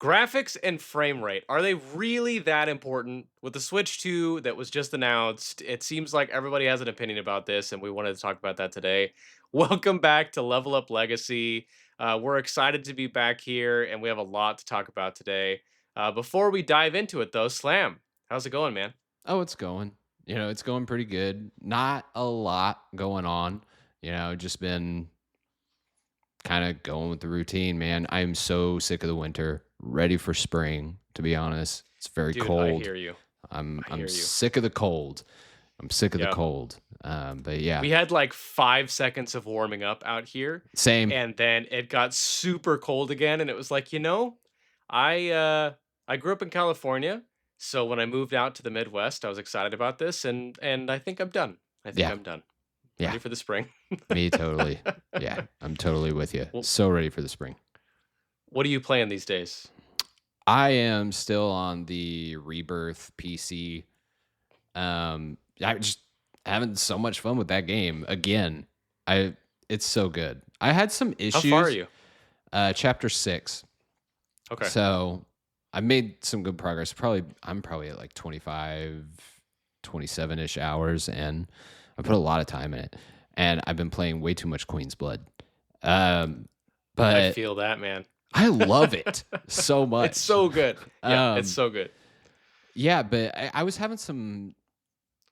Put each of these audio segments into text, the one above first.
Graphics and frame rate, are they really that important? With the Switch 2 that was just announced, it seems like everybody has an opinion about this, and we wanted to talk about that today. Welcome back to Level Up Legacy. We're excited to be back here, and we have a lot to talk about today. Before we dive into it, though, Slam, how's it going, man? Oh, it's going. It's going pretty good. Not a lot going on. Just been kind of going with the routine, man. I am so sick of the winter, ready for spring, to be honest. It's very Dude, I cold. hear you. I I'm hear you. sick of the cold. I'm sick of the Yep. cold. But yeah, We had like 5 seconds of warming up out here, same. and then it got super cold again. And it was like, I grew up in California, so when I moved out to the Midwest, I was excited about this, and I think I'm done. I think Yeah, I'm done. yeah, Ready for the spring. me totally. Yeah, I'm totally with you. Well, So ready for the spring. what are you playing these days? I am still on the Rebirth PC. I just having so much fun with that game again. I It's so good. I had some How far are issues. you? Chapter 6. Okay. So I made some good progress. I'm probably at like 25, 27-ish hours, and I put a lot of time in it. And I've been playing way too much Queen's Blood. Um, I but feel that, man. I love it so It's much. so good. Yeah, it's Um, so good. yeah, but I was having some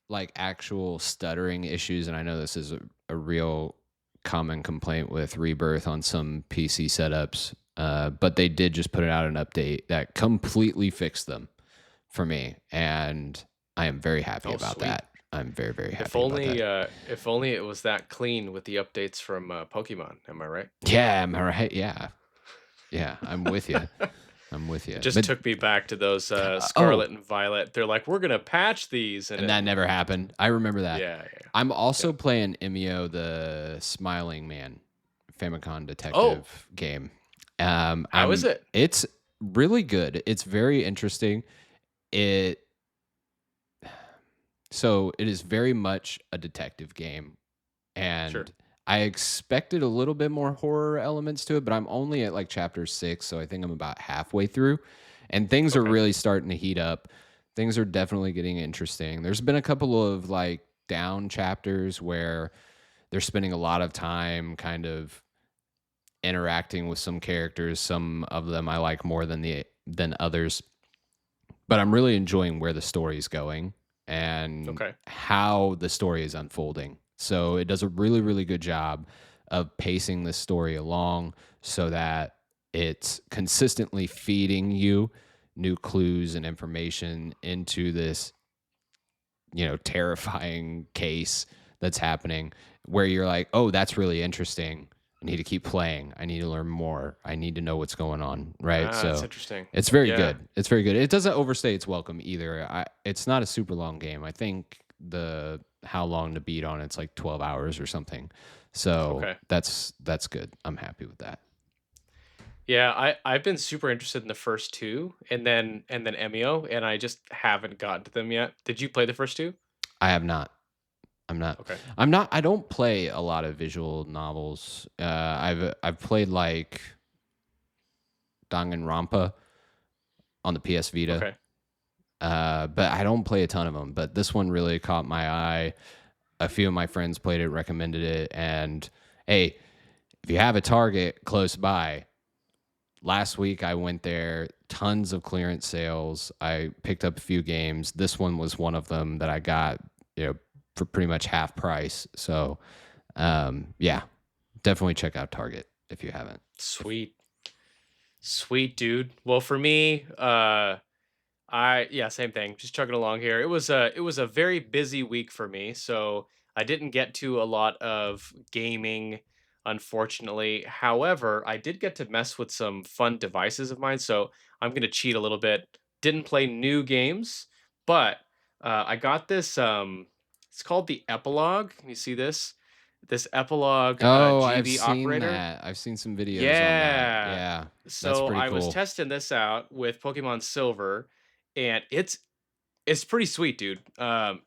like actual stuttering issues, and I know this is a real common complaint with Rebirth on some PC setups. But they did just put out an update that completely fixed them for me, and I am very happy Oh, about sweet. that. I'm very, very If happy about only, that. if only it was that clean with the updates from Pokemon. Am I right? Yeah, am I right? Yeah, yeah, I'm with you. I'm with you. It just But took me back to those oh, Scarlet and Violet. They're like, we're gonna patch these, and and it, that never happened. I remember that. yeah, yeah, I'm yeah. also playing Emio, the Smiling Man Famicom Oh, detective game. how is it? It's really good. It's very interesting. It it is very much a detective game, Sure. and I expected a little bit more horror elements to it, but I'm only at like chapter 6, so I think I'm about halfway through, and things are Okay. really starting to heat up. Things are definitely getting interesting. There's been a couple of like down chapters where they're spending a lot of time kind of interacting with some characters. Some of them I like more than others, but I'm really enjoying where the story is going and Okay. how the story is unfolding. So it does a really, really good job of pacing the story along so that it's consistently feeding you new clues and information into this, terrifying case that's happening where you're like, oh, that's really interesting. I need to keep playing. I need to learn more. I need to know what's going on. Right. Ah, that's So interesting. it's very Yeah. good. It's very good. It doesn't overstay its welcome either. It's not a super long game. I think the how long to beat on it's like 12 hours or something. So Okay. that's good. I'm happy with that. Yeah, I've been super interested in the first two, and then Emio, and I just haven't gotten to them yet. Did you play the first two? I have not. I'm not. Okay. I don't play a lot of visual novels. I've played like Danganronpa on the PS Vita. Okay. But I don't play a ton of them. But this one really caught my eye. A few of my friends played it, recommended it, and hey, if you have a Target close by, last week I went there. Tons of clearance sales. I picked up a few games. This one was one of them that I got, for pretty much half price. So, yeah, definitely check out Target if you haven't. Sweet. Sweet, dude. Well, for me, yeah, same thing. Just chugging along here. It was a very busy week for me, so I didn't get to a lot of gaming, unfortunately. However, I did get to mess with some fun devices of mine, so I'm gonna cheat a little bit. Didn't play new games, but I got this. It's called the Epilogue. Can you see this? This Epilogue Oh, I've GV seen operator. that. I've seen some videos on that. Yeah. Yeah, that's So pretty I was cool. testing this out with Pokemon Silver, and it's pretty sweet, dude.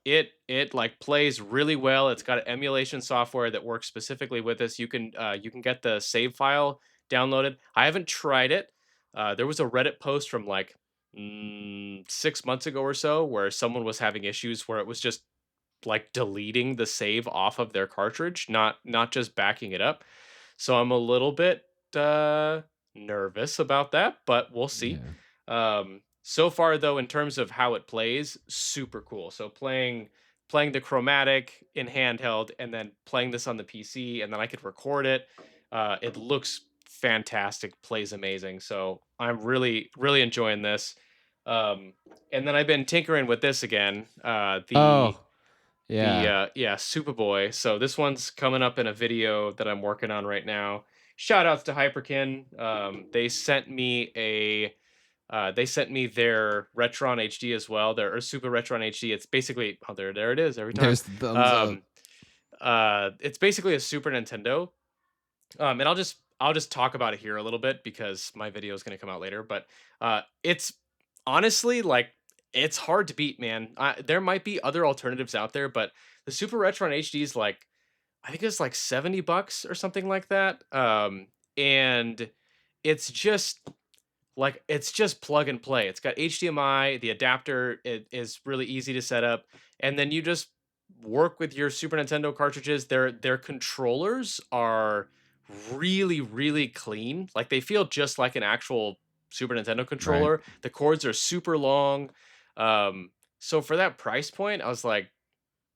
It like plays really well. It's got emulation software that works specifically with this. You can get the save file downloaded. I haven't tried it. There was a Reddit post from like 6 months ago or so where someone was having issues where it was just like deleting the save off of their cartridge, not just backing it up. So I'm a little bit uh nervous about that, but we'll see. Yeah. So far though, in terms of how it plays, super cool. So playing the chromatic in handheld and then playing this on the PC and then I could record it. It looks fantastic, plays amazing. So I'm really enjoying this. Um and then I've been tinkering with this again. The Oh, the yeah. yeah, Superboy. So this one's coming up in a video that I'm working on right now. Shout outs to Hyperkin. They sent me their Retron HD as well. Their or Super Retron HD. It's basically there it is every time. There's the thumbs up. Um it's basically a Super Nintendo. And I'll just talk about it here a little bit because my video is going to come out later. But it's honestly like it's hard to beat, man. There might be other alternatives out there, but the Super Retron HD is like I think it's like $70 or something like that. And it's just it's just plug and play. It's got HDMI, the adapter it is really easy to set up, and then you just work with your Super Nintendo cartridges. Their controllers are really clean. Like they feel just like an actual Super Nintendo Right. controller. The cords are super long. Um, so for that price point, I was like,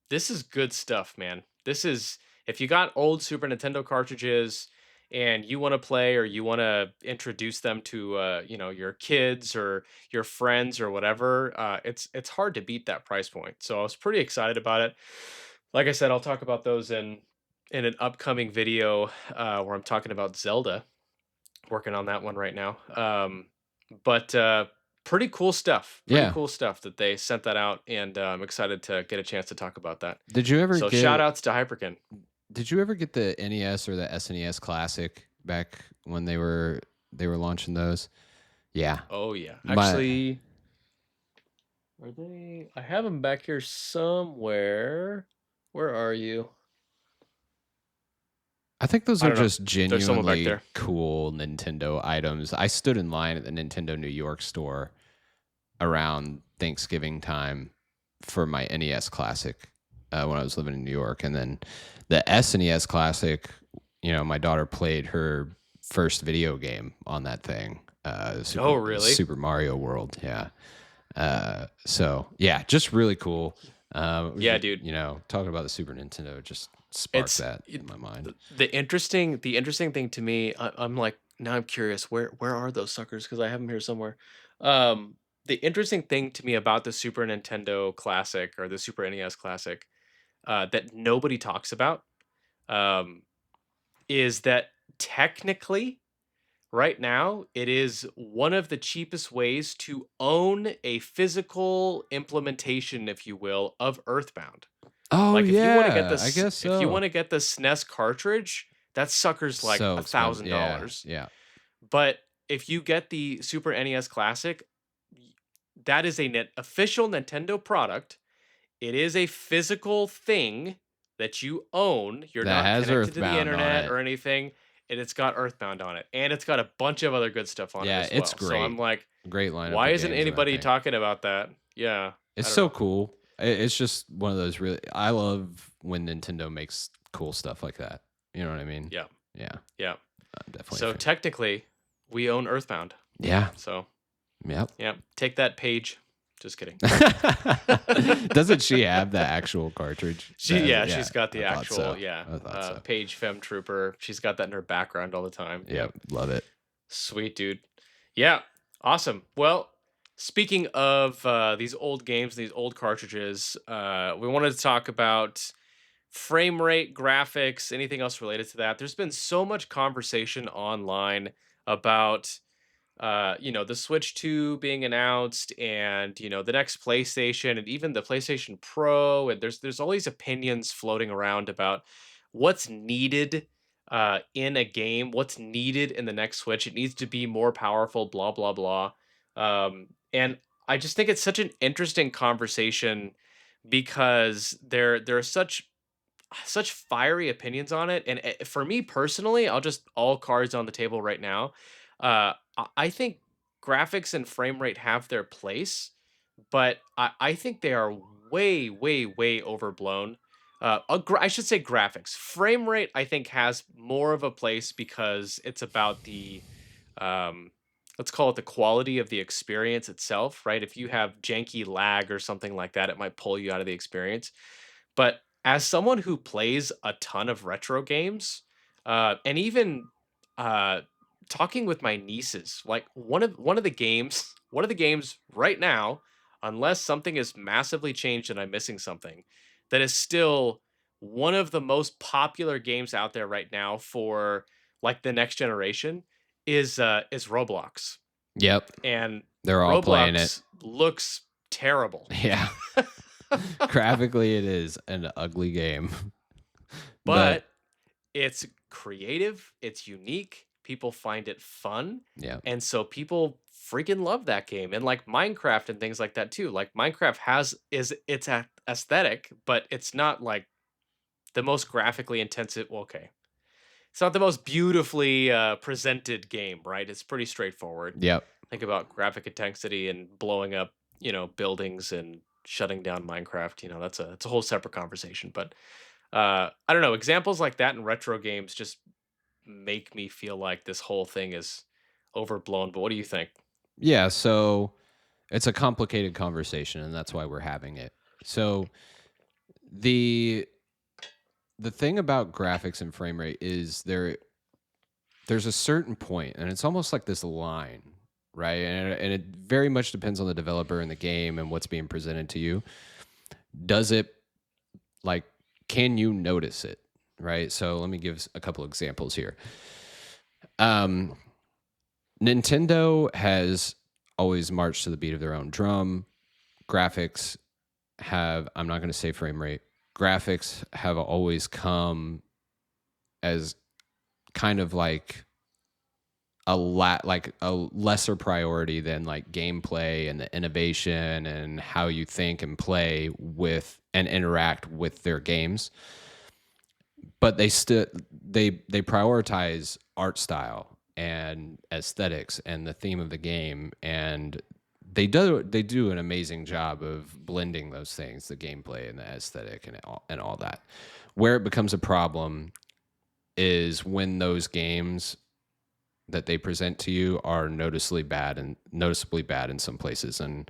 this is good stuff, man. This is if you got old Super Nintendo cartridges and you want to play or you want to introduce them to your kids or your friends or whatever, it's hard to beat that price point. So I was pretty excited about it. Like I said, I'll talk about those in an upcoming video where I'm talking about Zelda. Working on that one right now. But pretty cool stuff. Pretty Yeah. cool stuff that they sent that out, and I'm excited to get a chance to talk about that. Did you ever So shout get outs to Hyperkin. did you ever get the NES or the SNES Classic back when they were launching those? Yeah. Oh yeah, My actually, are they? I have them back here somewhere. Where are you? I think those I are don't know. just There's someone back genuinely there. cool Nintendo items. I stood in line at the Nintendo New York store around Thanksgiving time for my NES Classic when I was living in New York, and then the SNES Classic. My daughter played her first video game on that thing, Oh really? Super Mario World. Yeah. So yeah, just really cool. Yeah, dude. Talking about the Super Nintendo just sparked It's that it, in my mind. the interesting thing to me. I'm like now I'm curious where are those suckers because I have them here somewhere. The interesting thing to me about the Super Nintendo Classic or the Super NES Classic that nobody talks about um, is that technically right now it is one of the cheapest ways to own a physical implementation, if you will, of Earthbound. Oh Like, if you wanna get yeah, I this guess if you so. wanna get the SNES cartridge, that sucker's like So expensive. Yeah, $1,000. yeah. But if you get the Super NES Classic, y that is a net official Nintendo product. It is a physical thing that you own. You're That not has connected to the Earthbound on internet it. or anything, and it's got Earthbound on it, and it's got a bunch of other good stuff on it Yeah, as it's well. So I'm great. like, Great lineup why of isn't games in that anybody thing. talking about that? Yeah, I It's don't so know. cool. It's just one of those really. I love when Nintendo makes cool stuff like that. You know what I mean? Yeah, Yeah, yeah. I'm definitely a So fan. technically, we own Earthbound. Yeah. So Yep. yeah, take that page. Just kidding. Doesn't she have the actual cartridge? She's Yeah, got I the thought actual so. I thought so. Page Fem Trooper. She's got that in her background all the time. Yep, Yep. love it. Sweet dude. Yeah, awesome. Well, speaking of these old games, these old cartridges, we wanted to talk about frame rate, graphics, anything else related to that. There's been so much conversation online about the Switch 2 being announced and the next PlayStation and even the PlayStation Pro and there's all these opinions floating around about what's needed in a game, what's needed in the next Switch. It needs to be more powerful, blah blah blah. And I just think it's such an interesting conversation because there are such fiery opinions on it. And for me personally, I'll just all cards on the table right now. I think graphics and frame rate have their place, but I think they are way, way, way overblown. I should say graphics. Frame rate, I think, has more of a place because it's about the, um, let's call it the quality of the experience itself, right? If you have janky lag or something like that, it might pull you out of the experience. But as someone who plays a ton of retro games, and even uh, talking with my nieces, like one of the games, one of the games right now, unless something is massively changed and I'm missing something, that is still one of the most popular games out there right now for like the next generation is Roblox. Yep. And They're all playing it. Roblox looks terrible. Yeah. Graphically, it is an ugly game. But But it's creative, it's unique, people find it fun, yeah. and so people freaking love that game, and, like, Minecraft and things like that too, like, Minecraft has is its a aesthetic, but it's not, like, the most graphically intensive well, okay. It's not the most beautifully, presented game, right? It's pretty straightforward. Yep. Think about graphic intensity and blowing up, buildings and shutting down Minecraft, that's a whole separate conversation, but I don't know. Examples like that in retro games just make me feel like this whole thing is overblown. But what do you think? Yeah. So it's a complicated conversation, and that's why we're having it. So the the thing about graphics and frame rate is there's a certain point, and it's almost like this line, right? And it very much depends on the developer and the game and what's being presented to you. Does it like can you notice it, right? So let me give a couple examples here. Um, Nintendo has always marched to the beat of their own drum. Graphics have, I'm not going to say frame rate, graphics have always come as kind of like like a lesser priority than like gameplay and the innovation and how you think and play with and interact with their games. But they prioritize art style and aesthetics and the theme of the game, and they do an amazing job of blending those things, the gameplay and the aesthetic and all that. Where it becomes a problem is when those games that they present to you are noticeably bad in some places. And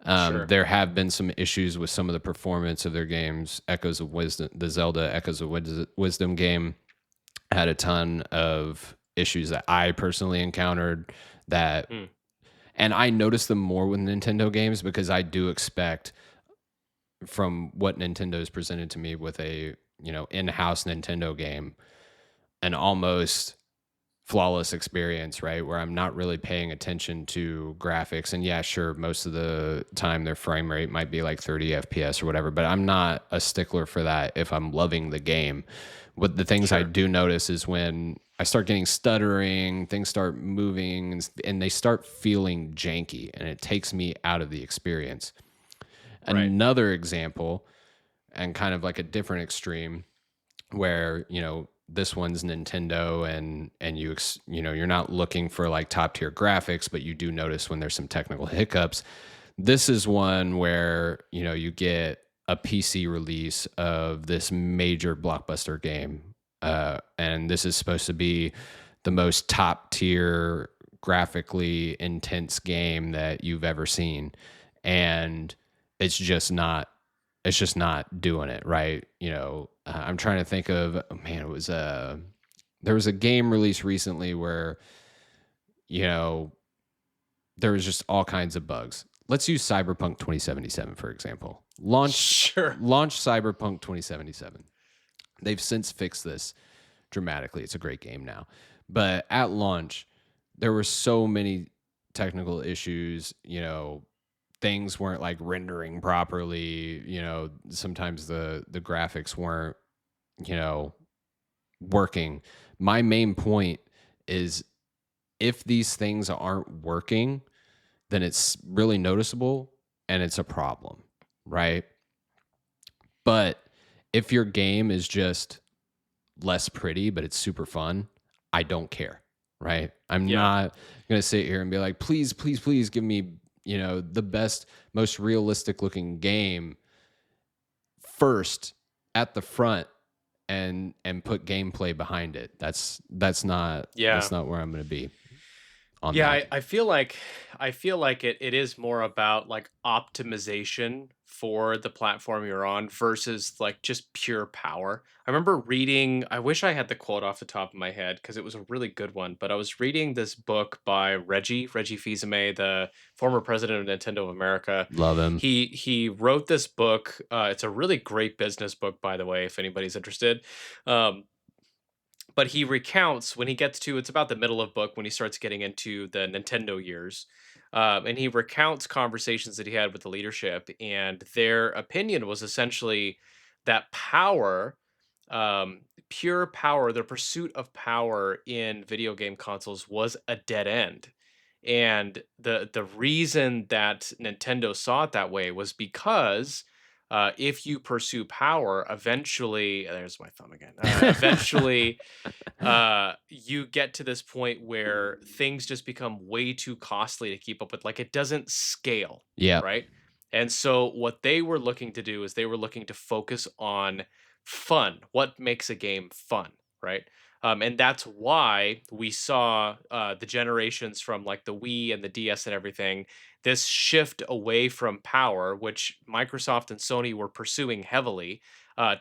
Sure. there have been some issues with some of the performance of their games. Echoes of Wisdom, the Zelda Echoes of Wisdom game had a ton of issues that I personally encountered that, Hmm. and I noticed them more with Nintendo games because I do expect from what Nintendo's presented to me with a, in-house Nintendo game, an almost flawless experience, right? Where I'm not really paying attention to graphics. And yeah, sure, most of the time their frame rate might be like 30 FPS or whatever, but I'm not a stickler for that if I'm loving the game. What the things I Sure. do notice is when I start getting stuttering, things start moving, and they start feeling janky, and it takes me out of the experience. Right. Another example, and kind of like a different extreme, where this one's Nintendo, and you're not looking for like top tier graphics, but you do notice when there's some technical hiccups. This is one where you get a PC release of this major blockbuster game, and this is supposed to be the most top tier graphically intense game that you've ever seen, and it's just not doing it right. I'm trying to think of, oh man, there was a game released recently where there was just all kinds of bugs. Let's use Cyberpunk 2077 for example. Sure. Launch Cyberpunk 2077. They've since fixed this dramatically. It's a great game now, but at launch there were so many technical issues. Things weren't like rendering properly. Sometimes the graphics weren't, you know, working. My main point is if these things aren't working, then it's really noticeable and it's a problem, right? But if your game is just less pretty, but it's super fun, I don't care, right? I'm Yeah. not going to sit here and be like, please, please, please give me, the best, most realistic looking game first at the front and put gameplay behind it. That's Yeah. not where I'm going to be on Yeah, that. I feel like it is more about like optimization for the platform you're on versus like just pure power. I remember reading, I wish I had the quote off the top of my head because it was a really good one, but I was reading this book by Reggie Fils-Aimé, the former president of Nintendo of America. Love him. He wrote this book. It's a really great business book, by the way, if anybody's interested. Um, but he recounts when he gets to, it's about the middle of book when he starts getting into the Nintendo years, and he recounts conversations that he had with the leadership, and their opinion was essentially that power, pure power, the pursuit of power in video game consoles was a dead end. And the reason that Nintendo saw it that way was because if you pursue power, eventually, there's my thumb again. Eventually, you get to this point where things just become way too costly to keep up with. Like it doesn't scale, Yep. right? And so what they were looking to do is they were looking to focus on fun. What makes a game fun, right? And that's why we saw the generations from like the Wii and the DS and everything, this shift away from power, which Microsoft and Sony were pursuing heavily,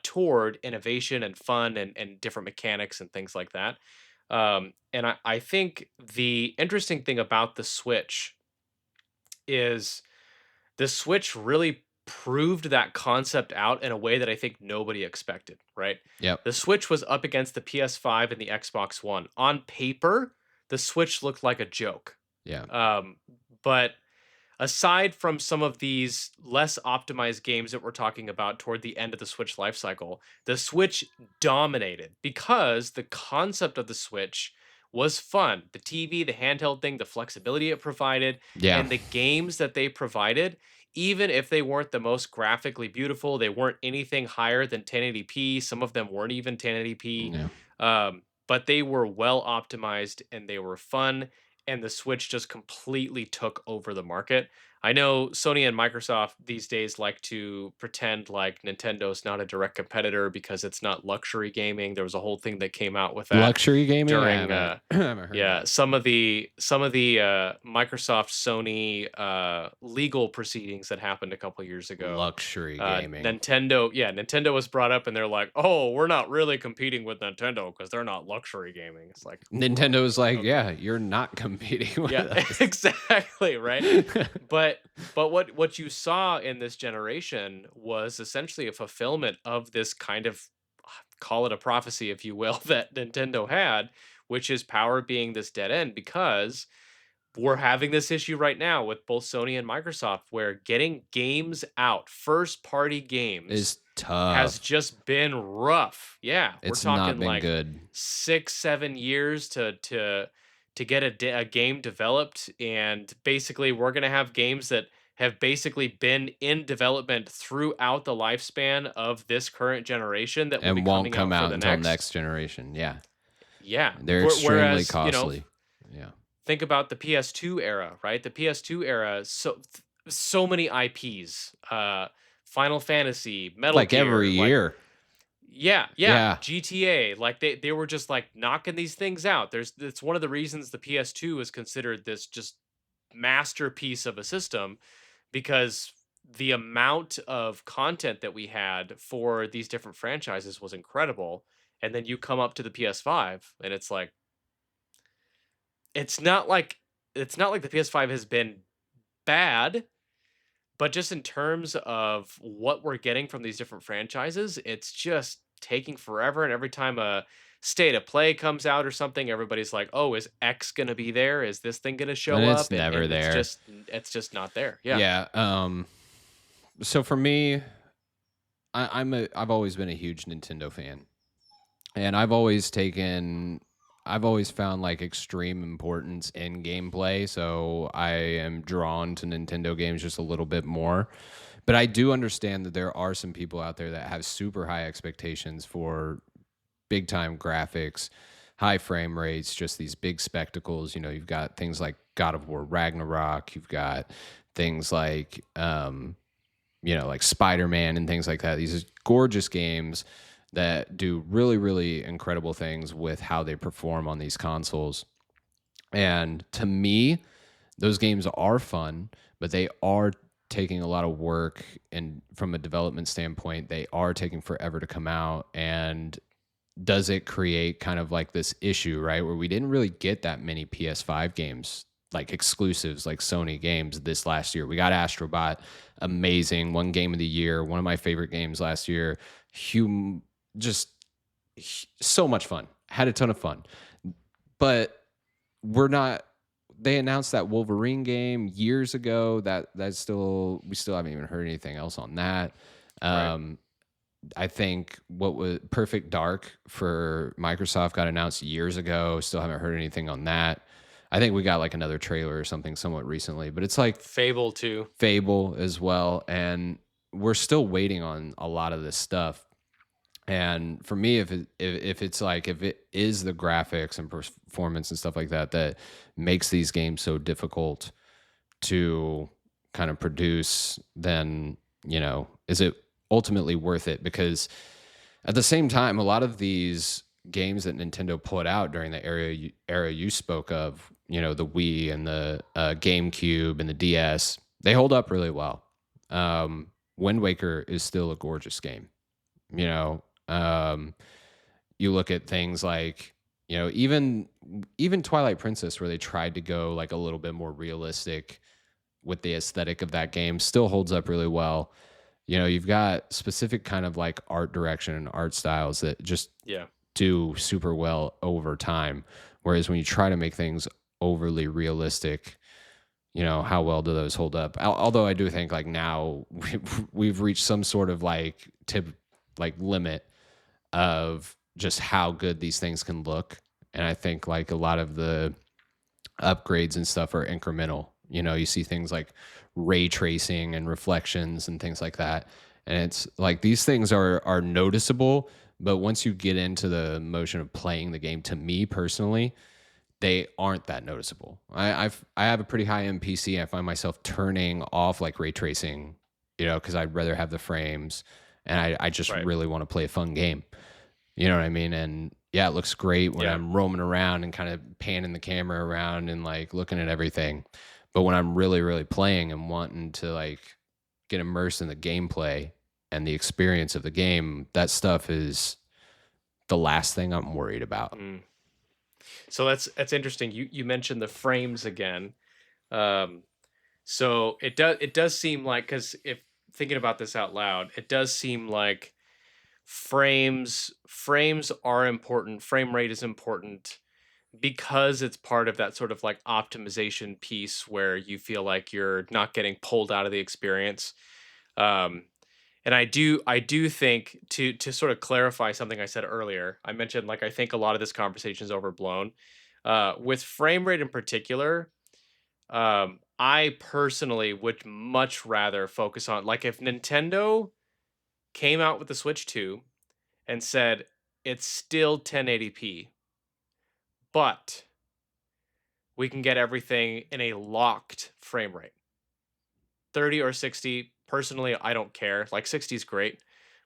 toward innovation and fun and different mechanics and things like that. And I think the interesting thing about the Switch is the Switch really proved that concept out in a way that I think nobody expected, right? Yep. The Switch was up against the PS5 and the Xbox One. On paper, the Switch looked like a joke. Yeah. Um, but aside from some of these less optimized games that we're talking about toward the end of the Switch life cycle, the Switch dominated because the concept of the Switch was fun. The TV, the handheld thing, the flexibility it provided, Yeah. and the games that they provided, even if they weren't the most graphically beautiful, they weren't anything higher than 1080p. Some of them weren't even 1080p. Yeah. But they were well optimized and they were fun, and the Switch just completely took over the market. I know Sony and Microsoft these days like to pretend like Nintendo's not a direct competitor because it's not luxury gaming. There was a whole thing that came out with that Luxury gaming? I during haven't I haven't heard yeah, that. some of the Microsoft Sony legal proceedings that happened a couple years ago. Luxury gaming. Nintendo was brought up and they're like, "Oh, we're not really competing with Nintendo because they're not luxury gaming." It's like, Nintendo's like, okay. yeah, you're not competing with Yeah, us. exactly, right? But what you saw in this generation was essentially a fulfillment of this kind of, call it a prophecy, if you will, that Nintendo had, which is power being this dead end because we're having this issue right now with both Sony and Microsoft where getting games out, first party games, Is has tough. just been rough. Yeah, we're It's not talking been like good. 6 7 years to get a game developed, and basically we're gonna have games that have basically been in development throughout the lifespan of this current generation that will be And won't coming come out for out the until next. next generation. Yeah. Yeah. They're extremely Whereas, costly. Yeah. think about the PS2 era, right? The PS2 era, so many IPs, Final Fantasy, Metal Like every Gear, like year. yeah, Yeah. GTA, like they were just like knocking these things out. It's one of the reasons the PS2 is considered this just masterpiece of a system because the amount of content that we had for these different franchises was incredible. And then you come up to the PS5 and it's like it's not like it's not like the PS5 has been bad, but just in terms of what we're getting from these different franchises, it's just taking forever. And every time a state of play comes out or something, everybody's like, "Oh, is X gonna be there? Is this thing gonna And show it's up?" never And there. it's just not there. Yeah. Yeah. So for me, I've always been a huge Nintendo fan. And I've always found like extreme importance in gameplay, so I am drawn to Nintendo games just a little bit more. But I do understand that there are some people out there that have super high expectations for big time graphics, high frame rates, just these big spectacles. You know, you've got things like God of War Ragnarok, you've got things like you know, like Spider-Man and things like that. These gorgeous games that do really, really incredible things with how they perform on these consoles. And to me, those games are fun, but they are taking a lot of work, and from a development standpoint, they are taking forever to come out. And does it create kind of like this issue, right? Where we didn't really get that many PS5 games, like exclusives, like Sony games this last year. We got Astrobot, amazing, one game of the year, one of my favorite games last year. Just so much fun. Had a ton of fun. But we're not they announced that Wolverine game years ago. That's still we still haven't even heard anything else on that. Right. Um, I think what was Perfect Dark for Microsoft got announced years ago. Still haven't heard anything on that. I think we got like another trailer or something somewhat recently, but it's like Fable 2. Fable as well. And we're still waiting on a lot of this stuff. And for me, if it's like if it is the graphics and performance and stuff like that that makes these games so difficult to kind of produce, then you know, is it ultimately worth it? Because at the same time, a lot of these games that Nintendo put out during the era you spoke of, you know, the Wii and the GameCube and the DS, they hold up really well. Wind Waker is still a gorgeous game. You know, you look at things like, you know, even Twilight Princess, where they tried to go like a little bit more realistic with the aesthetic of that game, still holds up really well. You know, you've got specific kind of like art direction and art styles that just Yeah. do super well over time. Whereas when you try to make things overly realistic, you know, how well do those hold up? Although I do think like now we've reached some sort of like like limit of just how good these things can look. And I think like a lot of the upgrades and stuff are incremental. You know, you see things like ray tracing and reflections and things like that. And it's like these things are noticeable, but once you get into the motion of playing the game, to me personally, they aren't that noticeable. I have a pretty high end PC. I find myself turning off like ray tracing, you know, because I'd rather have the frames, and I just Right. really want to play a fun game. You know what I mean? And yeah, it looks great when Yeah. I'm roaming around and kind of panning the camera around and like looking at everything. But when I'm really, really playing and wanting to like get immersed in the gameplay and the experience of the game, that stuff is the last thing I'm worried about. Mm. So that's interesting. You mentioned the frames again. Um, so it does seem like, because if thinking about this out loud, it does seem like frames are important. Frame rate is important because it's part of that sort of like optimization piece where you feel like you're not getting pulled out of the experience. Um, and I do think, to sort of clarify something I said earlier. I mentioned like I think a lot of this conversation is overblown. With frame rate in particular, I personally would much rather focus on, like, if Nintendo came out with the Switch 2 and said it's still 1080p, but we can get everything in a locked frame rate, 30 or 60. Personally, I don't care. Like 60 is great,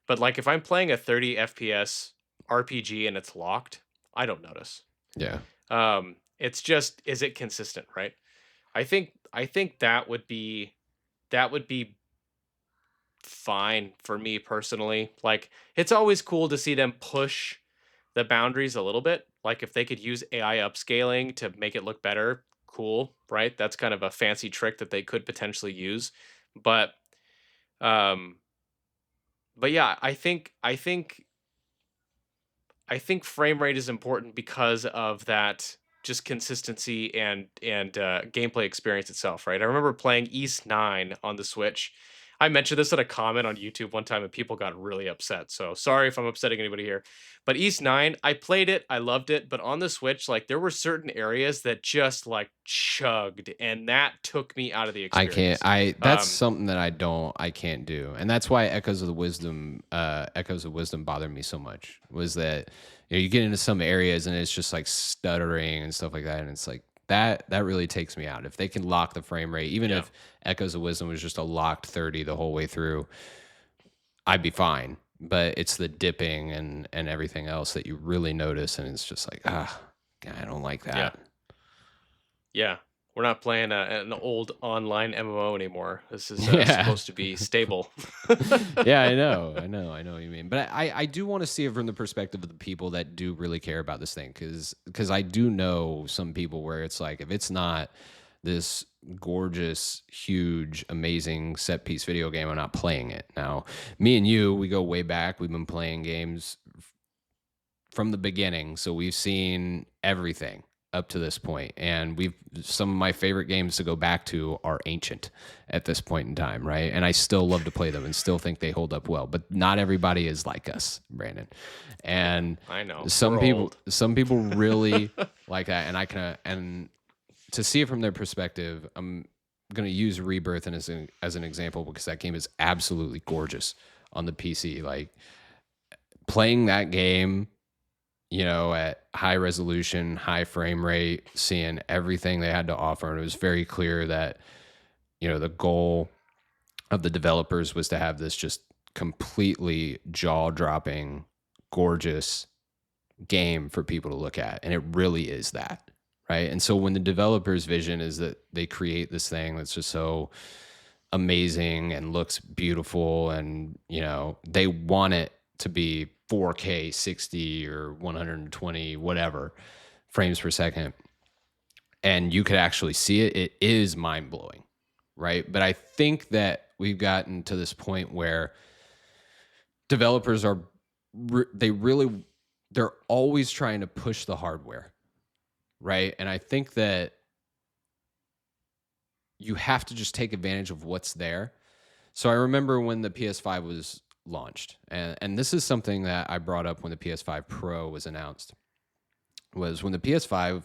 but like if I'm playing a 30 FPS RPG and it's locked, I don't notice. Yeah. It's just, is it consistent, right? I think that would be fine for me personally. Like, it's always cool to see them push the boundaries a little bit. Like, if they could use AI upscaling to make it look better, cool, right? That's kind of a fancy trick that they could potentially use. But um but yeah, I think frame rate is important because of that, just consistency and gameplay experience itself, right? I remember playing East 9 on the Switch. I mentioned this in a comment on YouTube one time and people got really upset. So sorry if I'm upsetting anybody here. But East 9, I played it, I loved it, but on the Switch, like there were certain areas that just like chugged and that took me out of the I can't. experience. I That's Um something that I can't do, and that's why Echoes of Wisdom bothered me so much. Was that you get into some areas and it's just like stuttering and stuff like that, and it's like that really takes me out. If they can lock the frame rate, even yeah. if Echoes of Wisdom was just a locked 30 the whole way through, I'd be fine. But it's the dipping and everything else that you really notice, and it's just like I don't like Yeah. that. Yeah. We're not playing an old online MMO anymore. This is Yeah. supposed to be stable. Yeah, I know what you mean. But I do want to see it from the perspective of the people that do really care about this thing, because I do know some people where it's like if it's not this gorgeous, huge, amazing set piece video game, I'm not playing it. Now, me and you, we go way back. We've been playing games from the beginning, so we've seen everything up to this point, and we've some of my favorite games to go back to are ancient at this point in time, right? And I still love to play them and still think they hold up well, but not everybody is like us, Brandon. Yeah, And I know. some We're people old. some people really like that, and I can and to see it from their perspective, I'm going to use Rebirth as an example because that game is absolutely gorgeous on the PC. Like playing that game, at high resolution, high frame rate, seeing everything they had to offer. And it was very clear that, the goal of the developers was to have this just completely jaw dropping, gorgeous game for people to look at. And it really is that. Right. And so when the developer's vision is that they create this thing that's just so amazing and looks beautiful, and they want it to be 4K 60 or 120 whatever frames per second, and you could actually see it, it is mind-blowing, right? But I think that we've gotten to this point where developers are they're always trying to push the hardware, right? And I think that you have to just take advantage of what's there. So I remember when the PS5 was launched, and this is something that I brought up when the PS5 Pro was announced, was when the PS5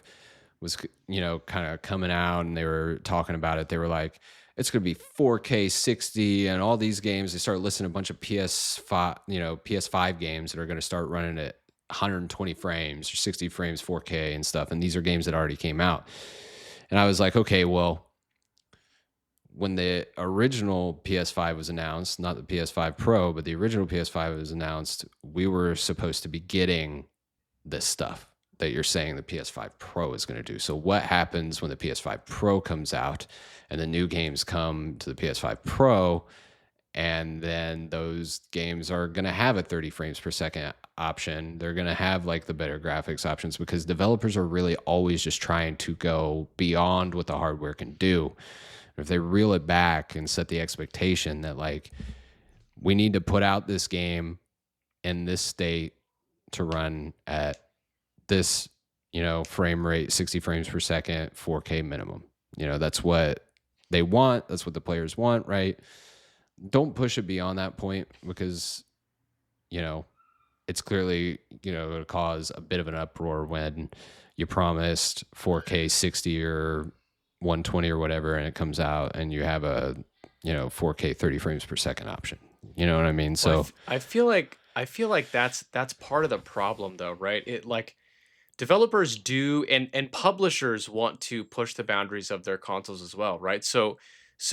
was, kind of coming out and they were talking about it. They were like, it's going to be 4K 60 and all these games. They started listing a bunch of PS5 games that are going to start running at 120 frames or 60 frames 4K and stuff. And these are games that already came out. And I was like, okay, well, when the original PS5 was announced, not the PS5 Pro, but the original PS5 was announced, we were supposed to be getting this stuff that you're saying the PS5 Pro is going to do. So what happens when the PS5 Pro comes out and the new games come to the PS5 Pro, and then those games are going to have a 30 frames per second option. They're going to have like the better graphics options because developers are really always just trying to go beyond what the hardware can do. If they reel it back and set the expectation that like we need to put out this game in this state to run at this, frame rate, 60 frames per second, 4K minimum. That's what they want. That's what the players want, right? Don't push it beyond that point because, it's clearly, going to cause a bit of an uproar when you promised 4K 60 or 120 or whatever, and it comes out and you have a 4K 30 frames per second option. You know what I mean? Well, So I feel like that's part of the problem though, right? It like developers do and publishers want to push the boundaries of their consoles as well, right? So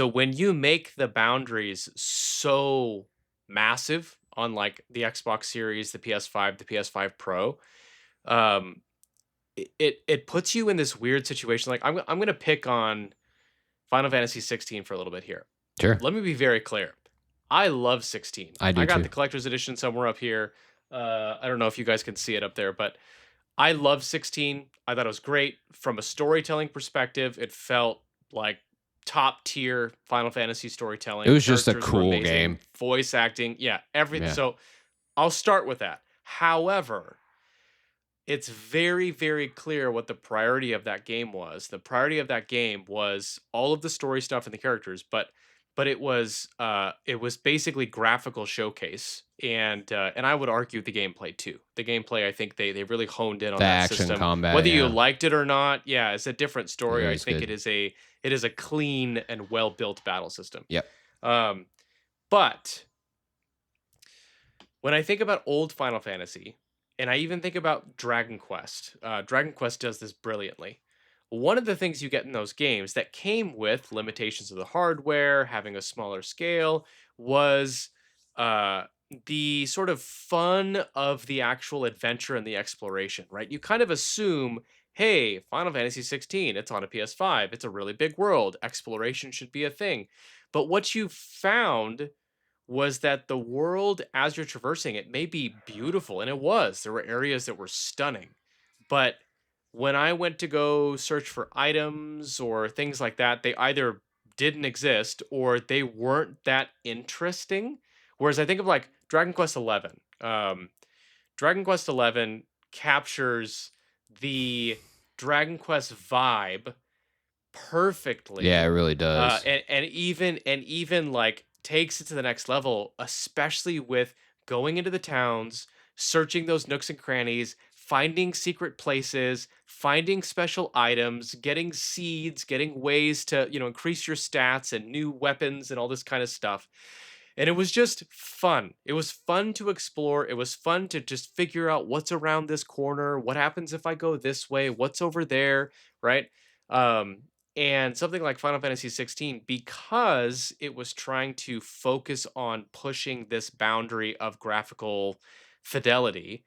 when you make the boundaries so massive on like the Xbox Series, the PS5, the PS5 Pro, um it puts you in this weird situation. Like I'm going to pick on Final Fantasy 16 for a little bit here. sure, Let me be very clear. I love 16. I I do got too. the collector's edition somewhere up here. I don't know if you guys can see it up there, but I love 16. I thought it was great from a storytelling perspective. It felt like top tier Final Fantasy It storytelling. was just a Characters were cool amazing, game. voice acting, yeah, everything. Yeah. So I'll start with that. However, it's very, very clear what the priority of that game was. The priority of that game was all of the story stuff and the characters, but but it was basically graphical showcase, and I would argue the gameplay too. The gameplay, I think they really honed in The on that action system. combat, Whether you yeah. liked it or not, yeah, it's a different story. Yeah, I it's think good. it is a clean and well built battle system. Yep. Um, but when I think about old Final Fantasy, and I even think about Dragon Quest, Dragon Quest does this brilliantly. One of the things you get in those games that came with limitations of the hardware, having a smaller scale, was uh, the sort of fun of the actual adventure and the exploration, right? You kind of assume, hey, Final Fantasy 16, it's on a PS5, it's a really big world, exploration should be a thing. But what you found was that the world as you're traversing it may be beautiful, and it was. There were areas that were stunning. But when I went to go search for items or things like that, they either didn't exist or they weren't that interesting. Whereas I think of like Dragon Quest 11. Dragon Quest 11 captures the Dragon Quest vibe Yeah, it perfectly, really does. and even like takes it to the next level, especially with going into the towns, searching those nooks and crannies, finding secret places, finding special items, getting seeds, getting ways to increase your stats and new weapons and all this kind of stuff. And it was just fun. It was fun to explore. It was fun to just figure out what's around this corner, what happens if I go this way, what's over there, right? Um, and something like Final Fantasy 16, because it was trying to focus on pushing this boundary of graphical fidelity,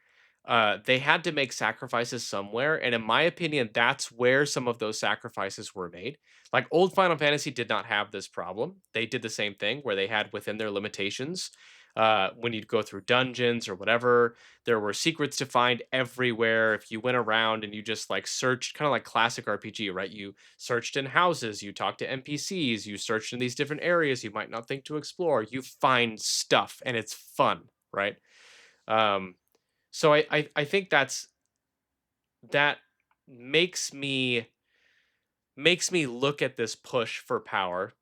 they had to make sacrifices somewhere. And in my opinion, that's where some of those sacrifices were made. Like old Final Fantasy did not have this problem. They did the same thing where they had within their limitations. When you'd go through dungeons or whatever, there were secrets to find everywhere. If you went around and you just like searched, kind of like classic RPG, right? You searched in houses, you talked to NPCs, you searched in these different areas you might not think to explore. You find stuff and it's fun, right? Um, so I think that makes me makes me look at this push for power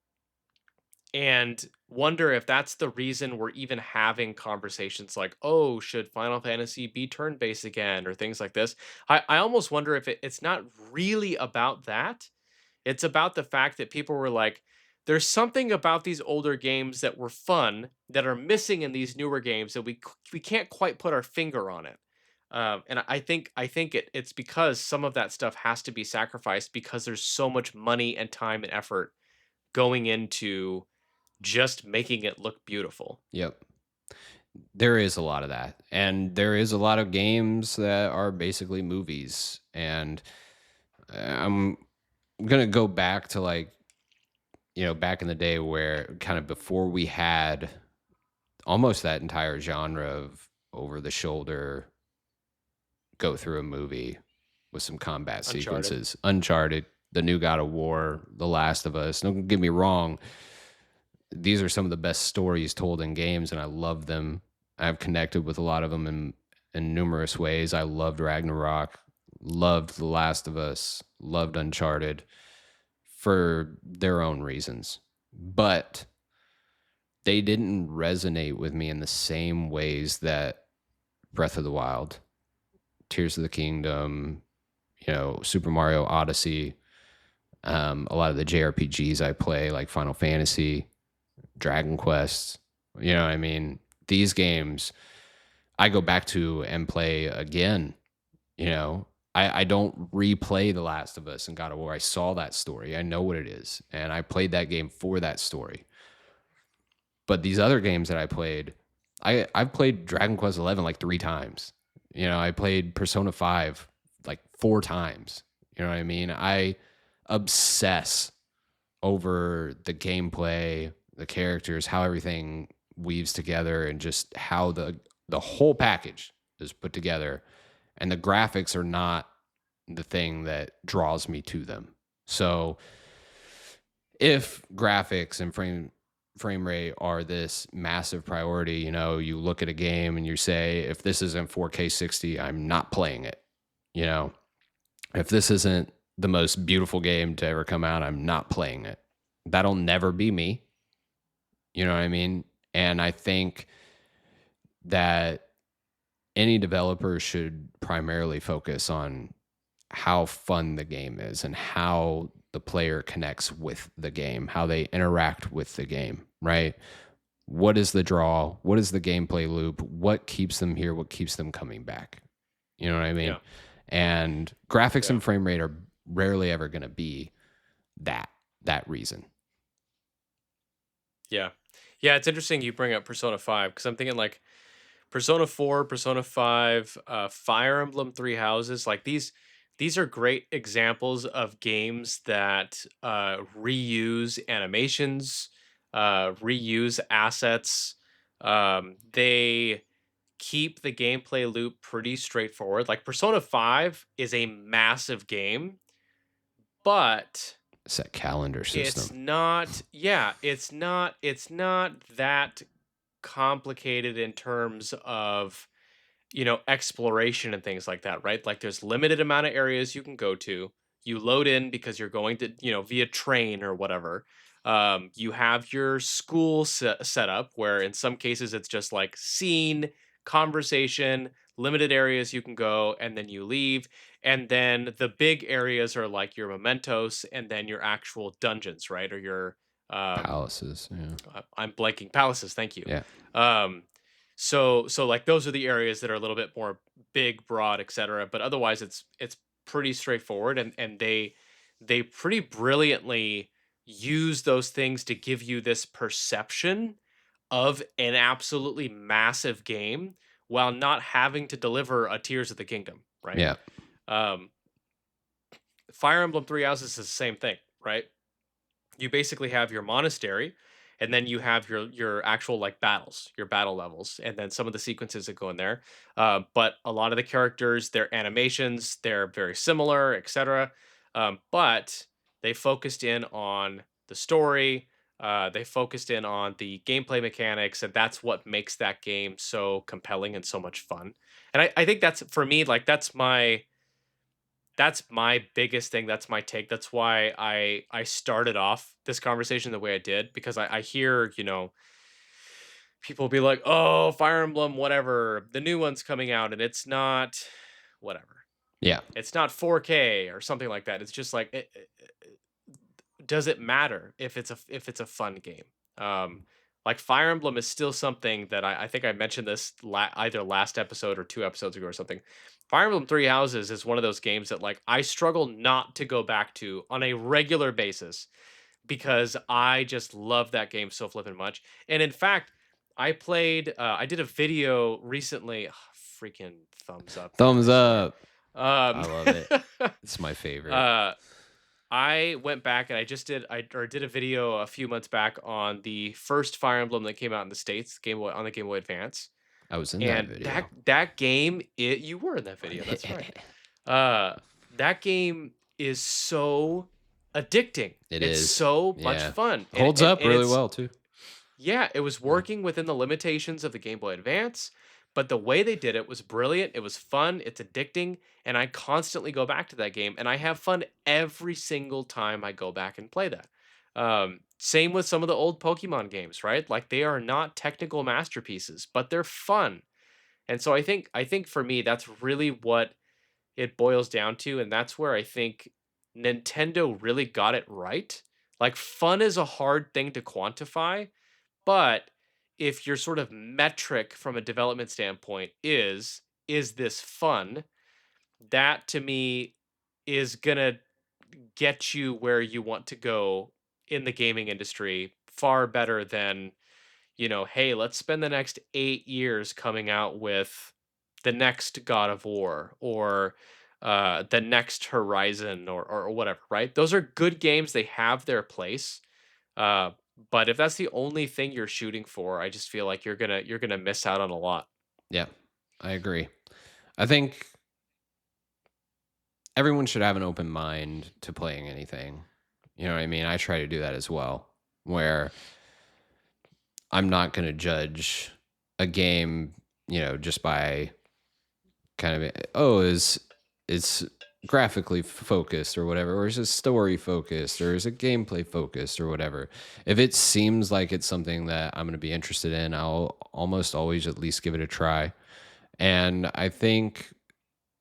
and wonder if that's the reason we're even having conversations like, oh, should Final Fantasy be turn based again or things like this. I almost wonder if it's not really about that. It's about the fact that people were like, there's something about these older games that were fun that are missing in these newer games that we can't quite put our finger on it. And I think it's because some of that stuff has to be sacrificed because there's so much money and time and effort going into just making it look beautiful. Yep. There is a lot of that. And there is a lot of games that are basically movies. And I'm going to go back to like, back in the day where kind of before we had almost that entire genre of over the shoulder go through a movie with some combat Uncharted. sequences. Uncharted, the new God of War, The Last of Us. Don't get me wrong, these are some of the best stories told in games, and I love them. I've connected with a lot of them in numerous ways. I loved Ragnarok, loved The Last of Us, loved Uncharted for their own reasons. But they didn't resonate with me in the same ways that Breath of the Wild, Tears of the Kingdom, Super Mario Odyssey, a lot of the JRPGs I play, like Final Fantasy, Dragon Quest. You know what I mean? These games I go back to and play again. You know, I don't replay The Last of Us and God of War. I saw that story. I know what it is. And I played that game for that story. But these other games that I played, I've played Dragon Quest 11 like 3 times. I played Persona 5 like 4 times. You know what I mean? I obsess over the gameplay, the characters, how everything weaves together, and just how the whole package is put together. And the graphics are not the thing that draws me to them. So if graphics and frame rate are this massive priority, you look at a game and you say, if this isn't 4K 60, I'm not playing it. If this isn't the most beautiful game to ever come out, I'm not playing it. That'll never be me. You know what I mean? And I think that any developer should primarily focus on how fun the game is and how the player connects with the game, how they interact with the game, right? What is the draw? What is the gameplay loop? What keeps them here? What keeps them coming back? You know what I mean? Yeah. And graphics Yeah. and frame rate are rarely ever going to be that reason. Yeah. Yeah, it's interesting you bring up Persona 5 because I'm thinking like Persona 4, Persona 5, Fire Emblem Three Houses, like these are great examples of games that reuse animations, reuse assets. They keep the gameplay loop pretty straightforward. Like Persona 5 is a massive game, but It's that calendar it's system. not it's not that complicated in terms of exploration and things like that, right? Like there's limited amount of areas you can go to. You load in because you're going to, via train or whatever. You have your school set up where in some cases it's just like scene, conversation, limited areas you can go, and then you leave. And then the big areas are like your mementos and then your actual dungeons, right? Or your um, Palaces. Yeah. I'm blanking palaces. Thank you. Yeah. Um, so like those are the areas that are a little bit more big, broad, etc. But otherwise, it's pretty straightforward, and they pretty brilliantly use those things to give you this perception of an absolutely massive game while not having to deliver a Tears of the Kingdom, right? Yeah. Um, Fire Emblem Three Houses is the same thing, right? You basically have your monastery and then you have your actual like battles, your battle levels, and then some of the sequences that go in there. But a lot of the characters, their animations, they're very similar, etc. But they focused in on the story. They focused in on the gameplay mechanics, and that's what makes that game so compelling and so much fun. And I think that's for me, like that's my biggest thing. That's my take. That's why I started off this conversation the way I did because I hear people be like, "Oh, Fire Emblem, whatever, the new one's coming out, and it's not whatever. Yeah. It's not 4K or something like that." It's just like, does it matter if it's a fun game? Like Fire Emblem is still something that I think I mentioned this either last episode or 2 episodes ago or something. Fire Emblem Three Houses is one of those games that like I struggle not to go back to on a regular basis because I just love that game so flippin' much. And in fact, I did a video recently. Freaking thumbs up, dude! I Thumbs swear. up. Um, I love it. It's my favorite. uh, I went back and I did a video a few months back on the first Fire Emblem that came out in the States, Game Boy on the Game Boy Advance. I was in that And video. that game, you were in that video, that's right. Uh that game is so addicting. It It's is. so much Yeah. fun. And Holds and, up and really it's well too. yeah, it was Yeah. working within the limitations of the Game Boy Advance, but the way they did it was brilliant. It was fun, it's addicting, and I constantly go back to that game and I have fun every single time I go back and play that. Same with some of the old Pokemon games, right? Like they are not technical masterpieces, but they're fun. And so I think for me that's really what it boils down to and that's where I think Nintendo really got it right. Like fun is a hard thing to quantify, but if your sort of metric from a development standpoint is this fun, that to me is going to get you where you want to go in the gaming industry far better than, hey, let's spend the next 8 years coming out with the next God of War or the next Horizon or whatever, right? Those are good games. They have their place. Uh, but if that's the only thing you're shooting for, I just feel like you're gonna miss out on a lot. Yeah. I agree. I think everyone should have an open mind to playing anything. You know what I mean? I try to do that as well, where I'm not going to judge a game, just by kind of, oh, is graphically focused or whatever, or is it story focused, or is it gameplay focused or whatever? If it seems like it's something that I'm going to be interested in, I'll almost always at least give it a try. And I think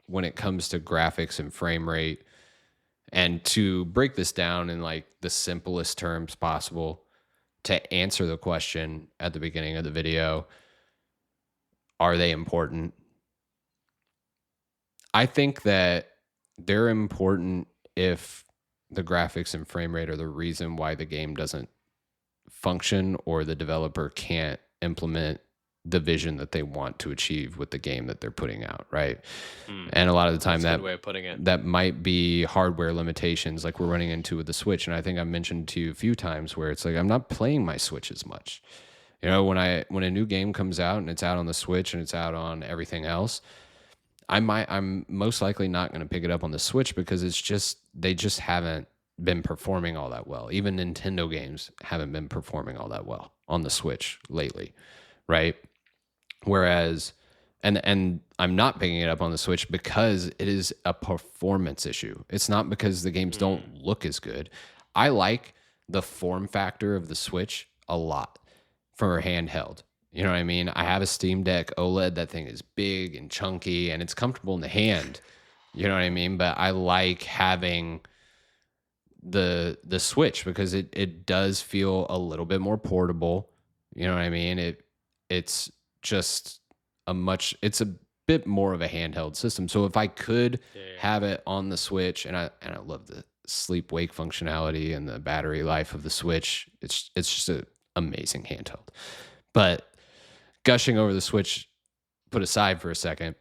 when it comes to graphics and frame rate, and to break this down in like the simplest terms possible, to answer the question at the beginning of the video, are they important? I think that they're important if the graphics and frame rate are the reason why the game doesn't function or the developer can't implement the vision that they want to achieve with the game that they're putting out, right? Mm, And a lot of the time that's a good way of putting it. that might be hardware limitations like we're running into with the Switch. And I think I mentioned to you a few times where it's like I'm not playing my Switch as much. You know, when a new game comes out and it's out on the Switch and it's out on everything else, I'm most likely not going to pick it up on the Switch because they just haven't been performing all that well. Even Nintendo games haven't been performing all that well on the Switch lately, right? Whereas and I'm not picking it up on the Switch because it is a performance issue. It's not because the games Mm, don't look as good. I like the form factor of the Switch a lot for a handheld. You know what I mean? I have a Steam Deck OLED. That thing is big and chunky and it's comfortable in the hand. You know what I mean? But I like having the Switch because it does feel a little bit more portable. You know what I mean? It's just it's a bit more of a handheld system. So if I could yeah, yeah, have it on the Switch, and I love the sleep wake functionality and the battery life of the Switch, it's just an amazing handheld. But gushing over the Switch put aside for a second,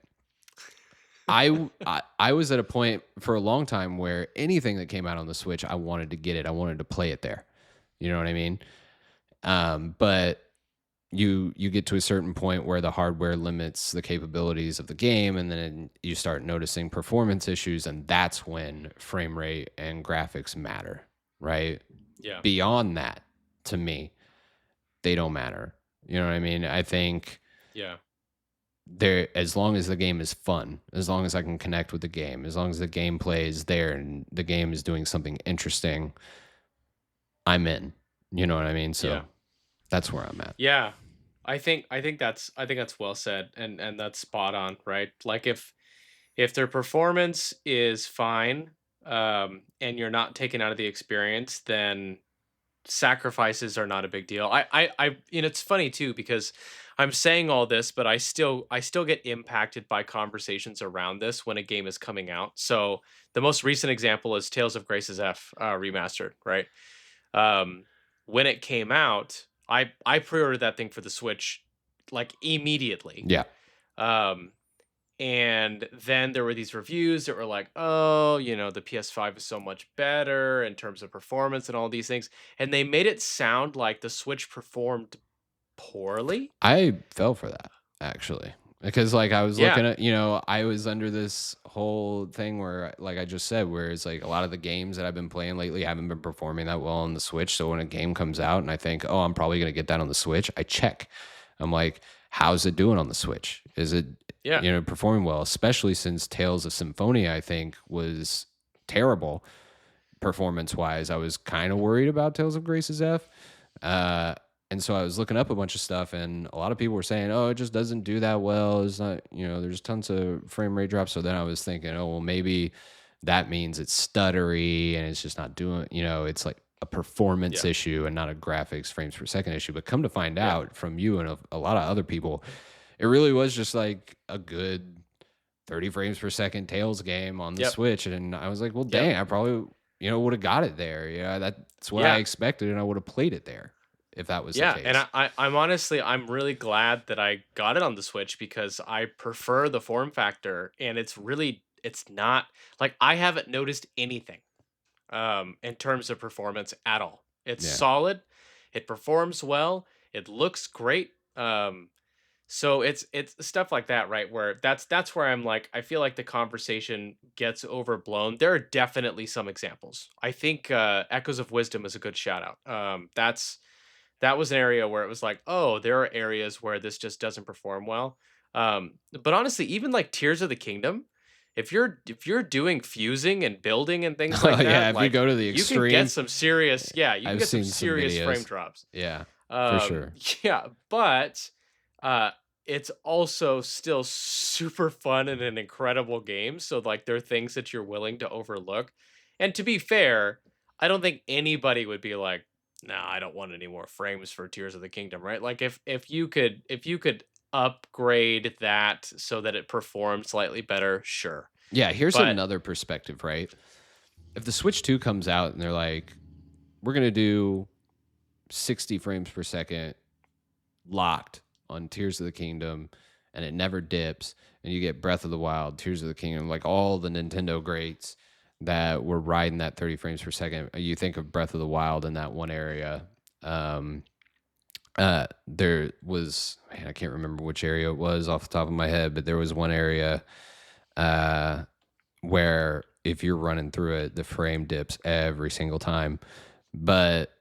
I was at a point for a long time where anything that came out on the Switch, I wanted to get it. I wanted to play it there. You know what I mean? But you get to a certain point where the hardware limits the capabilities of the game, and then you start noticing performance issues, and that's when frame rate and graphics matter, right? yeah, Beyond that, to me, they don't matter. You know what I mean? I think yeah, there, as long as the game is fun, as long as I can connect with the game, as long as the gameplay is there and the game is doing something interesting, I'm in. You know what I mean? yeah, So that's where I'm at. yeah. I think that's well said, and that's spot on, right? Like if their performance is fine, and you're not taken out of the experience, then sacrifices are not a big deal. It's funny too because I'm saying all this, but I still get impacted by conversations around this when a game is coming out. So the most recent example is Tales of Grace's F remastered, right? Um, when it came out, I pre-ordered that thing for the Switch like immediately. Yeah. Um, and then there were these reviews that were like, oh, the PS5 is so much better in terms of performance and all these things. And they made it sound like the Switch performed poorly. I fell for that actually. Because like I was Yeah. looking at, I was under this whole thing where like I just said, where it's like a lot of the games that I've been playing lately haven't been performing that well on the Switch. So when a game comes out and I think, oh, I'm probably gonna get that on the Switch, I check. I'm like, how's it doing on the Switch? Is it, Yeah. performing well? Especially since Tales of Symphonia, I think, was terrible performance wise. I was kind of worried about Tales of Grace's F. Uh, and so I was looking up a bunch of stuff, and a lot of people were saying, "Oh, it just doesn't do that well. It's not, there's tons of frame rate drops." So then I was thinking, "Oh, well, maybe that means it's stuttery and it's just not doing, it's like a performance Yeah. issue and not a graphics frames per second issue." But come to find Yeah. out from you and a lot of other people, it really was just like a good 30 frames per second Tails game on the Yep. Switch. And I was like, well, Yep. dang, I probably, would have got it there. Yeah, that's what I Yeah. expected. And I would have played it there if that was the Yeah. And case. I'm really glad that I got it on the Switch because I prefer the form factor, and it's not like I haven't noticed anything in terms of performance at all. It's Yeah. solid. It performs well. It looks great. So it's stuff like that, right? Where that's where I'm like, I feel like the conversation gets overblown. There are definitely some examples. I think Echoes of Wisdom is a good shout out. That was an area where it was like, oh, there are areas where this just doesn't perform well. But honestly, even like Tears of the Kingdom. if you're doing fusing and building and things Oh like yeah, that, if you like go to the you can get extreme, some serious, yeah, you can I've get some seen some serious frame videos. drops. Yeah, for Um, sure. yeah, but uh, it's also still super fun and an incredible game. So like there are things that you're willing to overlook. And to be fair, I don't think anybody would be like, "Nah, I don't want any more frames for Tears of the Kingdom," right? Like if you could upgrade that so that it performed slightly better, sure. Yeah, here's But another perspective, right? If the Switch 2 comes out and they're like, we're going to do 60 frames per second locked on Tears of the Kingdom and it never dips, and you get Breath of the Wild, Tears of the Kingdom, like all the Nintendo greats that were riding that 30 frames per second. You think of Breath of the Wild in that one area. Um, there was, man, I can't remember which area it was off the top of my head, but there was one area uh, where if you're running through it, the frame dips every single time. But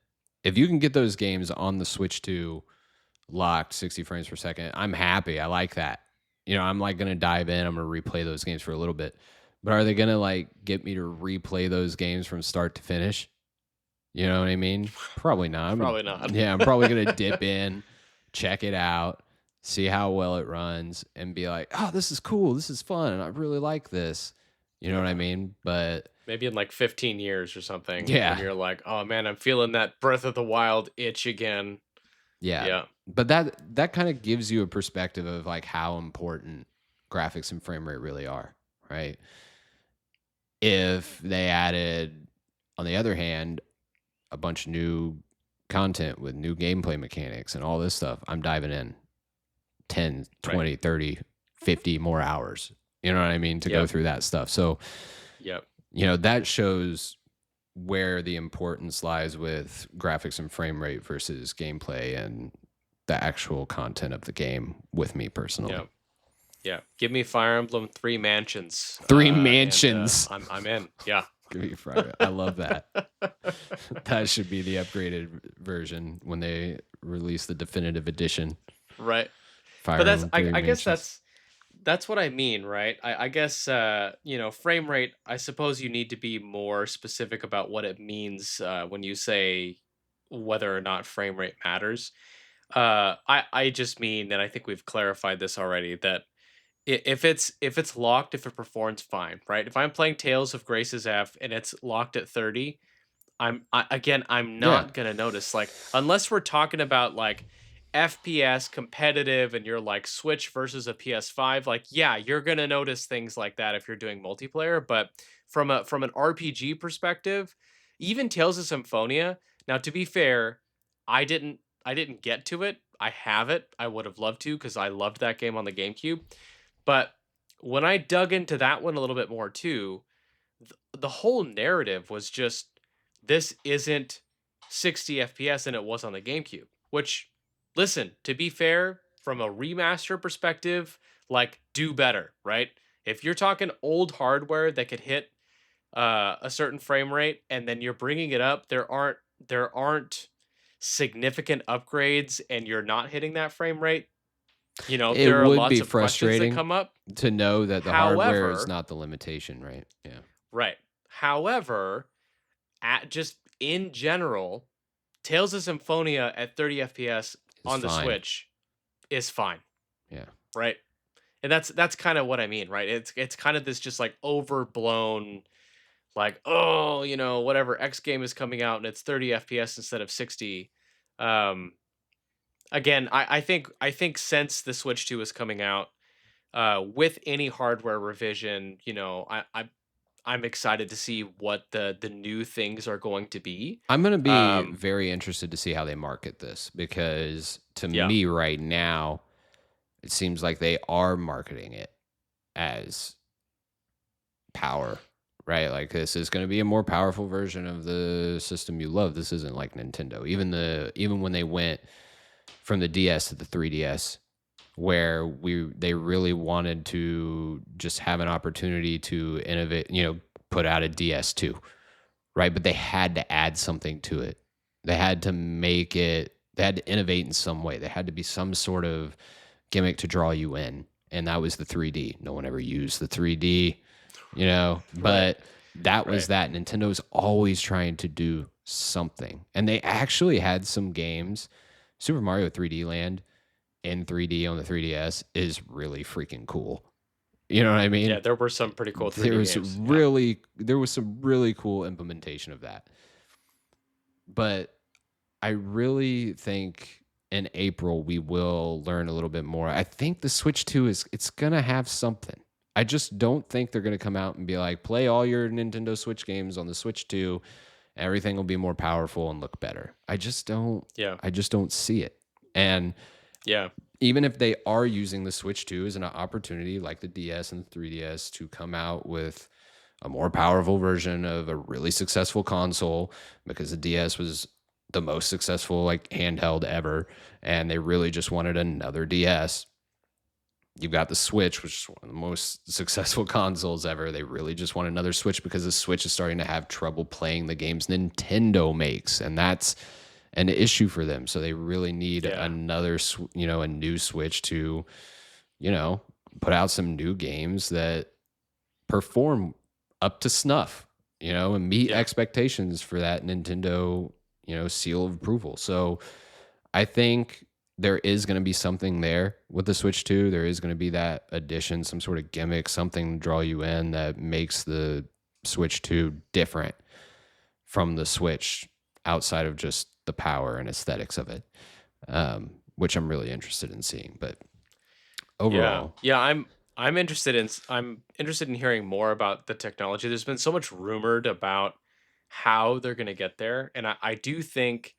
if you can get those games on the Switch 2 locked 60 frames per second, I'm happy. I like that. I'm like going to dive in. I'm going to replay those games for a little bit. But are they going to like get me to replay those games from start to finish? You know what I mean? Probably not. probably not. I'm probably going to dip in, check it out, see how well it runs, and be like, oh, this is cool. This is fun. And I really like this. You know what I Yeah. mean? But Maybe in like 15 years or something when yeah, you're like, "Oh man, I'm feeling that Breath of the Wild itch again." yeah. Yeah. But that kind of gives you a perspective of like how important graphics and frame rate really are, right? If they added, on the other hand, a bunch of new content with new gameplay mechanics and all this stuff, I'm diving in 10, Right. 20, 30, 50 more hours. You know what I mean? To go Yep. through that stuff. So, Yep. that shows where the importance lies with graphics and frame rate versus gameplay and the actual content of the game with me personally. Yep. Yeah. Give me Fire Emblem Three Mansions. Three And mansions. I'm in. Yeah. Give me Friday. I love that. That should be the upgraded version when they release the definitive edition. Right. Fire But that's Emblem Three I guess Mansions. that's what I mean, right? I guess frame rate, I suppose you need to be more specific about what it means when you say whether or not frame rate matters. I just mean, and I think we've clarified this already, that if it's locked, if it performs fine, right? If I'm playing Tales of Grace's F and it's locked at 30, I'm Yeah. not gonna notice, like, unless we're talking about like FPS competitive and you're like Switch versus a PS5, like, yeah, you're gonna notice things like that if you're doing multiplayer. But from an RPG perspective, even Tales of Symphonia. Now, to be fair, I didn't get to it. I have it. I would have loved to because I loved that game on the GameCube. But when I dug into that one a little bit more too, the whole narrative was just, this isn't 60 FPS and it was on the GameCube. Which, listen, to be fair, from a remaster perspective, like, do better, right? If you're talking old hardware that could hit a certain frame rate and then you're bringing it up, there aren't significant upgrades and you're not hitting that frame rate. It There are would lots be of questions that frustrating come up. to know that the hardware is However, not the limitation, right? Yeah. right. However, at just in general, Tales of Symphonia at 30 FPS It's on the fine. Switch is fine, Yeah. right? And that's kind of what I mean, right? It's kind of this just like overblown, like, oh, whatever, X game is coming out and it's 30 FPS instead of 60. Um, Again, I think since the Switch 2 is coming out, with any hardware revision, I'm excited to see what the new things are going to be. I'm going to be Um, very interested to see how they market this because to yeah, me right now, it seems like they are marketing it as power, right? Like this is going to be a more powerful version of the system you love. This isn't like Nintendo. Even when they went from the DS to the 3DS, where they really wanted to just have an opportunity to innovate, put out a DS2, right? But they had to add something to it. They had to make it, they had to innovate in some way. There had to be some sort of gimmick to draw you in. And that was the 3D. No one ever used the 3D. Right. But that was Right. that. Nintendo's always trying to do something. And they actually had some games. Super Mario 3D Land in 3D on the 3DS is really freaking cool. You know what I mean? Yeah, there were some pretty cool 3D games. Yeah. There was some really cool implementation of that. But I really think in April we will learn a little bit more. I think the Switch 2 it's gonna have something. I just don't think they're gonna come out and be like, play all your Nintendo Switch games on the Switch 2, everything will be more powerful and look better. Yeah. I just don't see it. And Yeah. even if they are using the Switch 2 as an opportunity like the DS and the 3DS to come out with a more powerful version of a really successful console, because the DS was the most successful like handheld ever and they really just wanted another DS. You've got the Switch, which is one of the most successful consoles ever. They really just want another Switch because the Switch is starting to have trouble playing the games Nintendo makes, and that's an issue for them. So they really need Yeah. a new Switch to, you know, put out some new games that perform up to snuff, and meet Yeah. expectations for that Nintendo, seal of approval. So I think there is going to be something there with the Switch 2. There is going to be that addition, some sort of gimmick, something to draw you in that makes the Switch 2 different from the Switch outside of just the power and aesthetics of it, which I'm really interested in seeing. But Yeah. overall, Yeah, I'm interested in hearing more about the technology. There's been so much rumored about how they're going to get there, and I do think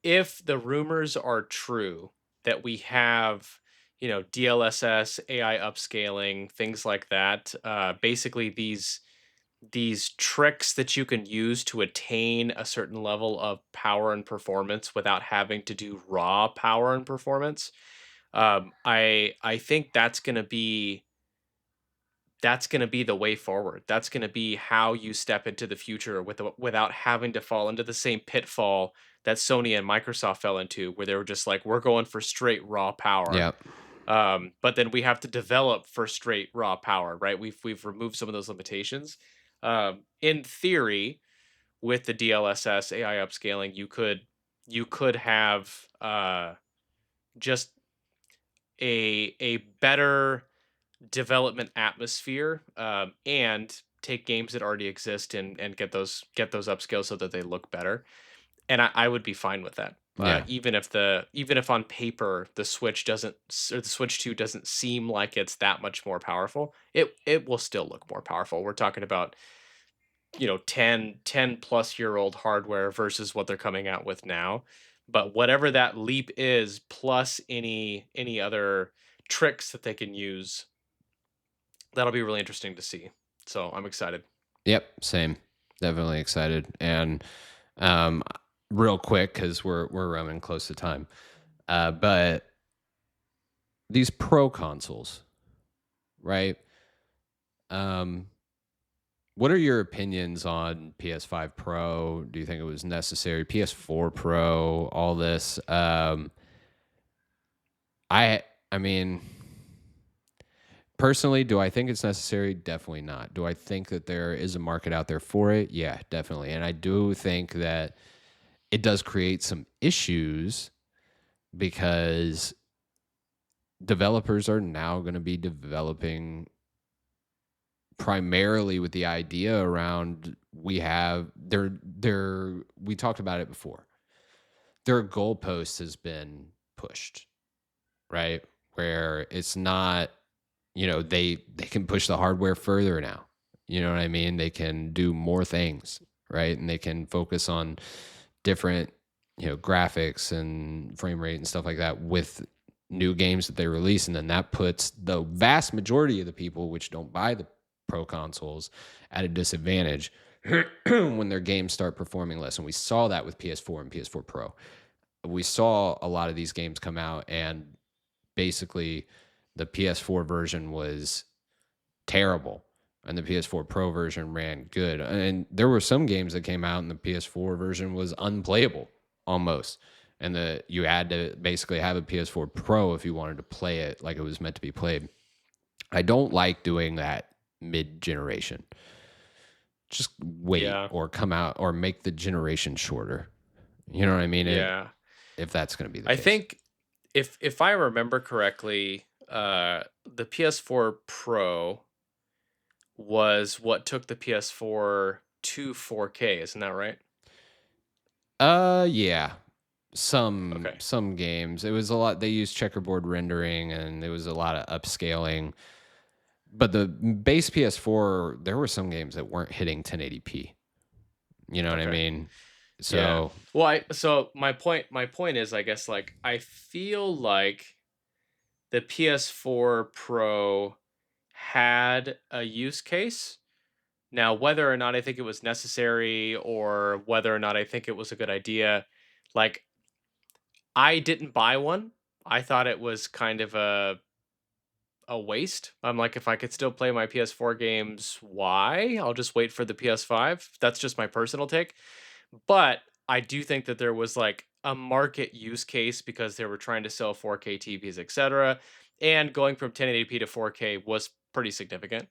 if the rumors are true that we have, DLSS, AI upscaling, things like that, basically these tricks that you can use to attain a certain level of power and performance without having to do raw power and performance. I think that's gonna be the way forward. That's gonna be how you step into the future without having to fall into the same pitfall that Sony and Microsoft fell into, where they were just like, we're going for straight raw power. yeah, But then we have to develop for straight raw power, right? We've removed some of those limitations. In theory, with the DLSS AI upscaling, you could have just a better development atmosphere, and take games that already exist and get those upscales so that they look better. And I would be fine with that. yeah. Even if on paper the Switch 2 doesn't seem like it's that much more powerful, it will still look more powerful. We're talking about 10 plus year old hardware versus what they're coming out with now. But whatever that leap is, plus any other tricks that they can use, that'll be really interesting to see. So I'm excited. Yep, same. Definitely excited. And um, real quick, because we're running close to time. But these pro consoles, right? Um, what are your opinions on PS5 Pro? Do you think it was necessary? PS4 Pro, all this. I mean, personally, do I think it's necessary? Definitely not. Do I think that there is a market out there for it? Yeah, definitely. And I do think that it does create some issues because developers are now going to be developing primarily with the idea around we talked about it before. Their goalpost has been pushed, right? Where it's not, they can push the hardware further now. You know what I mean? They can do more things, right? And they can focus on different, graphics and frame rate and stuff like that with new games that they release. And then that puts the vast majority of the people which don't buy the pro consoles at a disadvantage when their games start performing less. And we saw that with PS4 and PS4 Pro. We saw a lot of these games come out and basically the PS4 version was terrible and the PS4 Pro version ran good. And there were some games that came out and the PS4 version was unplayable almost. And you had to basically have a PS4 Pro if you wanted to play it like it was meant to be played. I don't like doing that mid-generation. Just wait Yeah. or come out or make the generation shorter. You know what I mean? Yeah. If that's going to be the I case. think if I remember correctly, the PS4 Pro was what took the PS4 to 4K, isn't that right? Yeah. Some Okay. some games. It was a lot they used checkerboard rendering and there was a lot of upscaling. But the base PS4, there were some games that weren't hitting 1080p. You know what I Okay. mean? Yeah. So, Well, so my point is, I guess, like, I feel like the PS4 Pro had a use case. Now, whether or not I think it was necessary or whether or not I think it was a good idea, like, I didn't buy one. I thought it was kind of a waste. I'm like, if I could still play my PS4 games, why? I'll just wait for the PS5. That's just my personal take. But I do think that there was like a market use case because they were trying to sell 4K TVs, etc. And going from 1080p to 4K was pretty significant.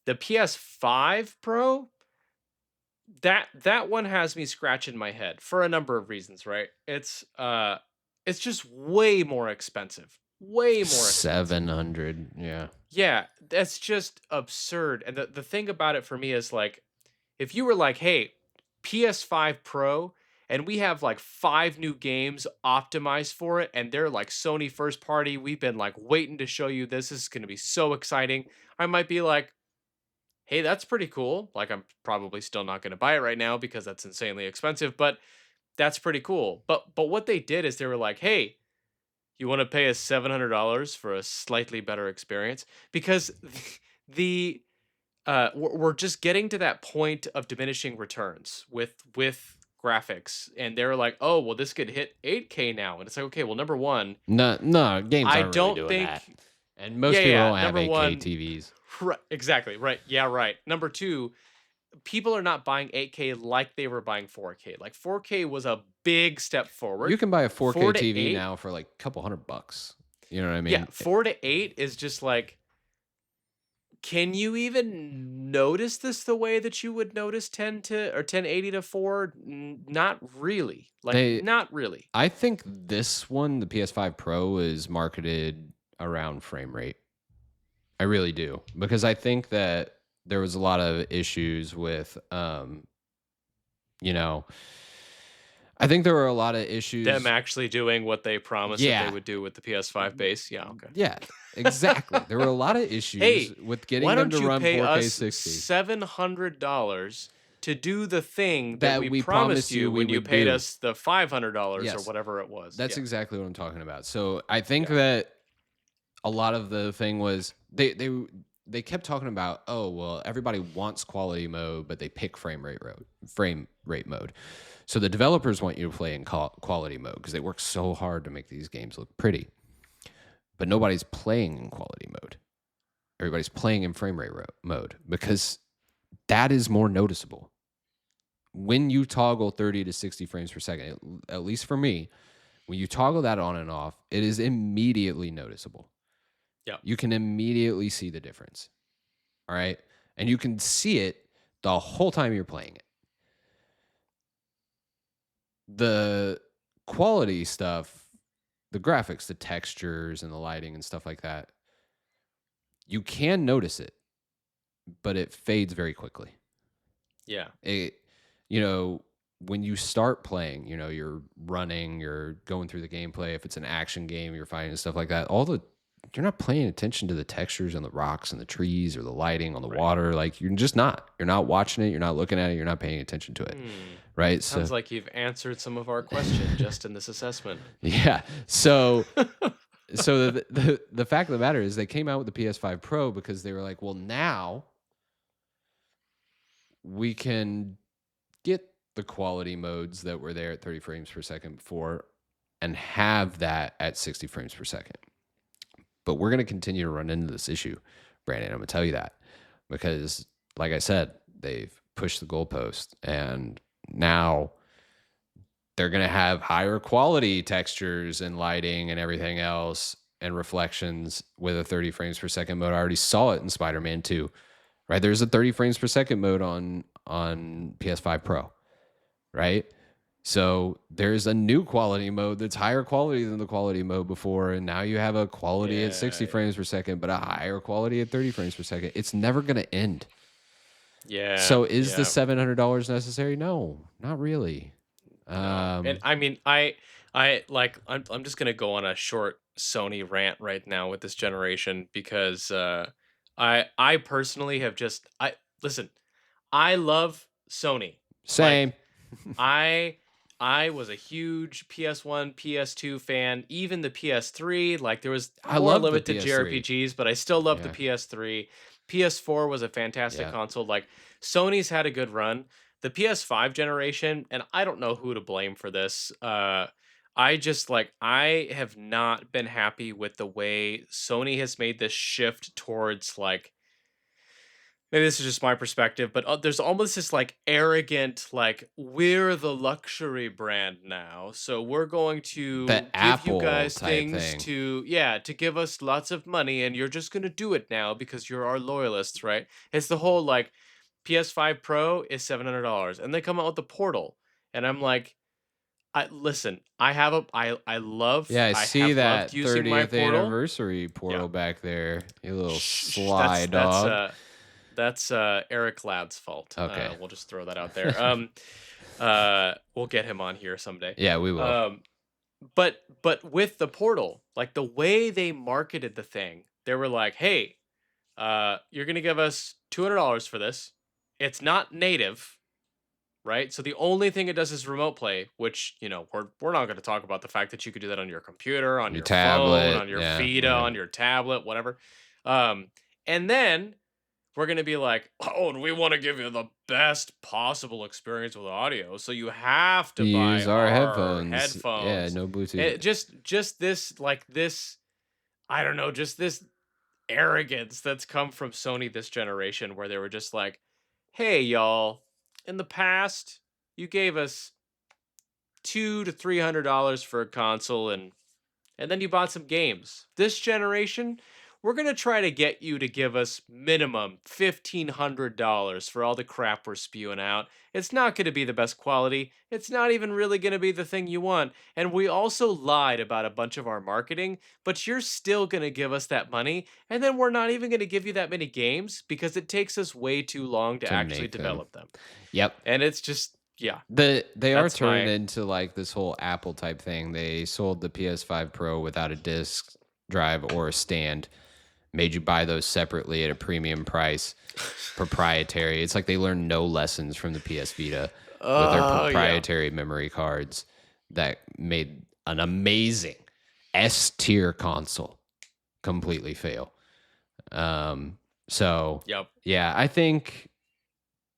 The PS5 Pro, that one has me scratching my head for a number of reasons, right? It's just way more expensive. Way more expensive. 700. Yeah. Yeah, that's just absurd. And the thing about it for me is like, if you were like, hey, PS5 Pro, and we have like 5 new games optimized for it, and they're like Sony first party, we've been like waiting to show you this. This is going to be so exciting. I might be like, hey, that's pretty cool. Like, I'm probably still not going to buy it right now because that's insanely expensive, but that's pretty cool. But what they did is they were like, hey, you want to pay us $700 for a slightly better experience? Because the we're just getting to that point of diminishing returns with graphics, and they're like, oh, well, this could hit 8K now, and it's like, okay, well, number one, No, no, games I aren't really don't doing that. think, And yeah, most people yeah, don't have number 8K one, TVs. right, exactly, right, yeah, right. Number two, people are not buying 8K like they were buying 4K. Like 4K was a big step You forward. can buy a Four 4K to TV eight, now for like a couple $100. You know what I yeah, mean? 4 to 8 is just like, can you even notice this the way that you would notice 10 to or 1080 to 4? Not really. Like, They not really. I think this one, the PS5 Pro, is marketed around frame rate. I really do. Because I think that there was a lot of issues with you know, I think there were a lot of Them issues. actually doing what they promised that they Yeah. would do with the PS5 base. Yeah, okay. Yeah, exactly. There were a lot of issues Hey, with why getting them don't to you run pay 4K us 60 $700 to do the thing that that we we promised promised you you we when you would paid do. us the $500 or Yes, whatever it was? that's Yeah, exactly what I'm talking about. So I think yeah, that a lot of the thing was they kept talking about, oh well, everybody wants quality mode, but they pick frame rate mode. So the developers want you to play in quality mode because they work so hard to make these games look pretty, but nobody's playing in quality mode. Everybody's playing in frame rate mode because that is more noticeable. When you toggle 30 to 60 frames per second, at least for me, when you toggle that on and off, it is immediately noticeable. yeah, You can immediately see the difference. All right. And you can see it the whole time you're playing it. The quality stuff, the graphics, the textures, and the lighting and stuff like that, you can notice it, but it fades very quickly. yeah. It, you know, when you start playing, you're running, you're going through the gameplay. If it's an action game, you're fighting and stuff like that. You're not paying attention to the textures on the rocks and the trees or the lighting on the Right. water. Like you're just not. You're not watching it. You're not looking at it. You're not paying attention to it. Hmm. Right. So Sounds like you've answered some of our question just in this assessment. yeah. So the fact of the matter is they came out with the PS5 Pro because they were like, well, now we can get the quality modes that were there at 30 frames per second before and have that at 60 frames per second. But we're going to continue to run into this issue, Brandon. I'm going to tell you that because, like I said, they've pushed the goalpost and now they're going to have higher quality textures and lighting and everything else and reflections with a 30 frames per second mode. I already saw it in Spider-Man 2. right? There's a 30 frames per second mode on PS5 Pro, right? So there's a new quality mode that's higher quality than the quality mode before, and now you have a quality at 60 Yeah, frames per second, but a higher quality at 30 frames per second. It's never going to end. yeah, So is the yeah. $700 necessary? No, not really. No, and Um, I mean, I like, I'm just gonna go on a short Sony rant right now with this generation because I personally have just I listen. I love Sony. Same. Like I I was a huge PS1, PS2 fan, even the PS3. Like there was I more love the limited PS3. JRPGs, but I still love the Yeah. PS3. PS4 was a fantastic Yeah. console. Like Sony's had a good run. The PS5 generation, and I don't know who to blame for this. I just like I have not been happy with the way Sony has made this shift towards like maybe this is just my perspective, but there's almost this like arrogant, like we're the luxury brand now, so we're going The to give you Apple guys type things thing. to, yeah, to give us lots of money, and you're just gonna do it now because you're our loyalists, right? It's the whole like PS5 Pro is $700, and they come out with the Portal, and I'm like, I listen, Yeah, I I see have loved that using my 30th Portal, anniversary yeah. portal back there. You little Shh, sly dog. that's Eric Ladd's fault. Okay. We'll just throw that out there. We'll get him on here someday. Yeah, we will. But with the portal, like the way they marketed the thing, they were like, "Hey, you're gonna give us $200 for this. It's not native, right? So the only thing it does is remote play, which we're not going to talk about the fact that you could do that on your computer, on Your your phone, tablet. on your Yeah, Vita, yeah. on your tablet, whatever. Um, and then we're going to be like, oh, and we want to give you the best possible experience with audio, so you have to buy Use our our headphones. Yeah, headphones. no Bluetooth. And just this like this, I don't know, just this arrogance that's come from Sony this generation, where they were just like, hey y'all, in the past you gave us $200 to $300 for a console, and then you bought some games. This generation, we're gonna try to get you to give us minimum $1,500 for all the crap we're spewing out. It's not gonna be the best quality. It's not even really gonna be the thing you want. And we also lied about a bunch of our marketing, but you're still gonna give us that money, and then we're not even gonna give you that many games because it takes us way too long to To actually make them. develop them. Yep. And it's just, yeah, They are that's turning my into like this whole Apple type thing. They sold the PS5 Pro without a disc drive or a stand, made you buy those separately at a premium price, proprietary. It's like they learned no lessons from the PS Vita with their Oh yeah. proprietary memory cards that made an amazing S tier console completely fail. So Yep. yeah, I think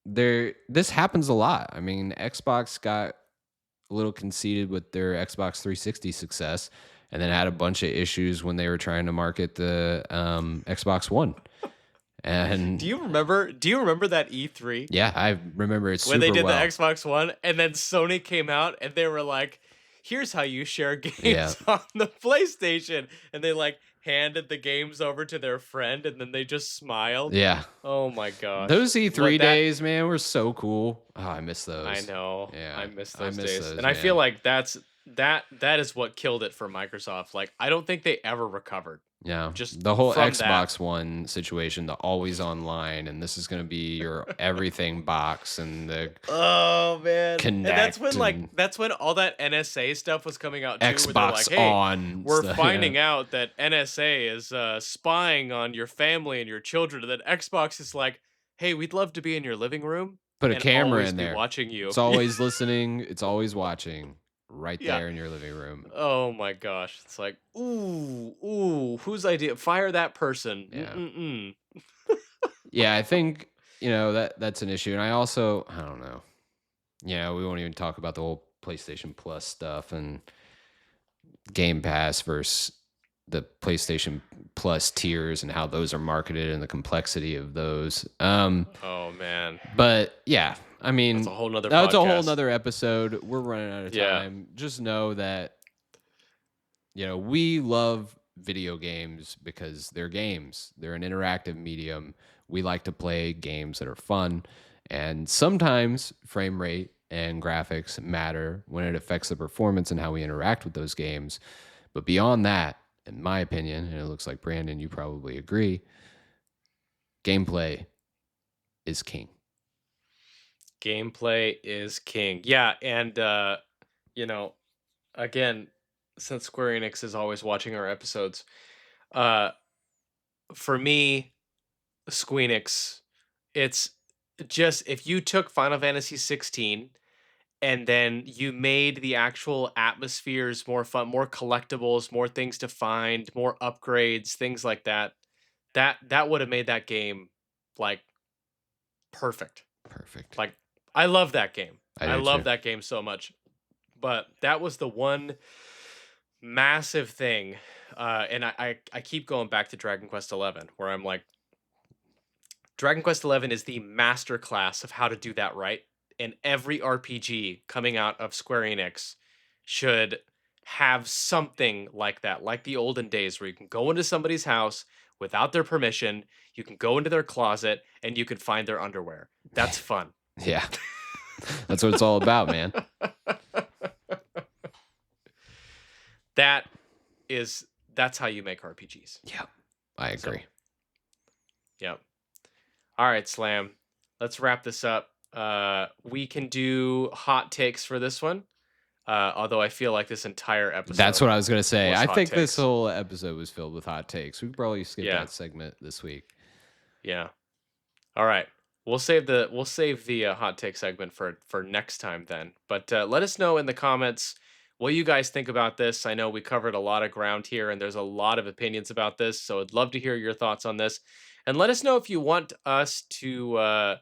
this happens a lot. I mean, Xbox got a little conceited with their Xbox 360 success, and then had a bunch of issues when they were trying to market the Xbox One. And Do you remember that E3 yeah, I remember it when they super did the well. Xbox One, and then Sony came out and they were like, "Here's how you share Yeah, games on the PlayStation," and they like handed the games over to their friend, and then they just smiled. yeah. Oh my gosh! Those E3 What that days, man, were so cool. Oh, I miss I those. know. I Yeah, miss I those miss days. those, And I feel man. like that is what killed it for Microsoft. Like I don't think they ever recovered Yeah, just the whole from that. Xbox One situation, the always online, and this is going to be your everything box and the Oh man. And Connect and that's when all that NSA stuff was coming out too, where they're Xbox like, "Hey, on we're stuff. Yeah, finding out that NSA is spying on your family and your children." And then Xbox is like, "Hey, we'd love to be in your living room put a and camera always in be there. watching It's you." always listening. It's always watching. Right Yeah. there in your living room. Oh my gosh. It's like, ooh, whose idea? Fire that person. Yeah. Mm-mm-mm. Yeah, I think, that's an issue. And I don't know. Yeah, we won't even talk about the whole PlayStation Plus stuff and Game Pass versus the PlayStation Plus tiers and how those are marketed and the complexity of those. Oh man. But yeah, I That's mean, a whole nother that's a whole podcast. nother episode. We're running out of Yeah. time. Just know that, we love video games because they're games. They're an interactive medium. We like to play games that are fun. And sometimes frame rate and graphics matter when it affects the performance and how we interact with those games. But beyond that, in my opinion, and it looks like Brandon, you probably agree, gameplay is king. Gameplay is king. Yeah, and you know, again, since Square Enix is always watching our episodes, uh for me, Squeenix, it's just if you took Final Fantasy 16 and then you made the actual atmospheres more fun, more collectibles, more things to find, more upgrades, things like that. That would have made that game like perfect. Perfect. Like I love that game. I I do love too. that game so much. But that was the one massive thing. And I keep going back to Dragon Quest 11 where I'm like Dragon Quest 11 is the master class of how to do that right. And every RPG coming out of Square Enix should have something like that, like the olden days where you can go into somebody's house without their permission, you can go into their closet, and you can find their underwear. That's fun. Yeah. That's what it's all about, man. That that's how you make RPGs. Yeah. I agree. So, yep. All right, Slam. Let's wrap this up. We can do hot takes for this one. Although I feel like this entire That's episode what I was going to say. was I hot think this takes. whole episode was filled with hot takes. We could probably skip Yeah. that segment this week. Yeah. All right. We'll save the hot take segment for next time then. But let us know in the comments what you guys think about this. I know we covered a lot of ground here, and there's a lot of opinions about this. So I'd love to hear your thoughts on this, and let us know if you want us to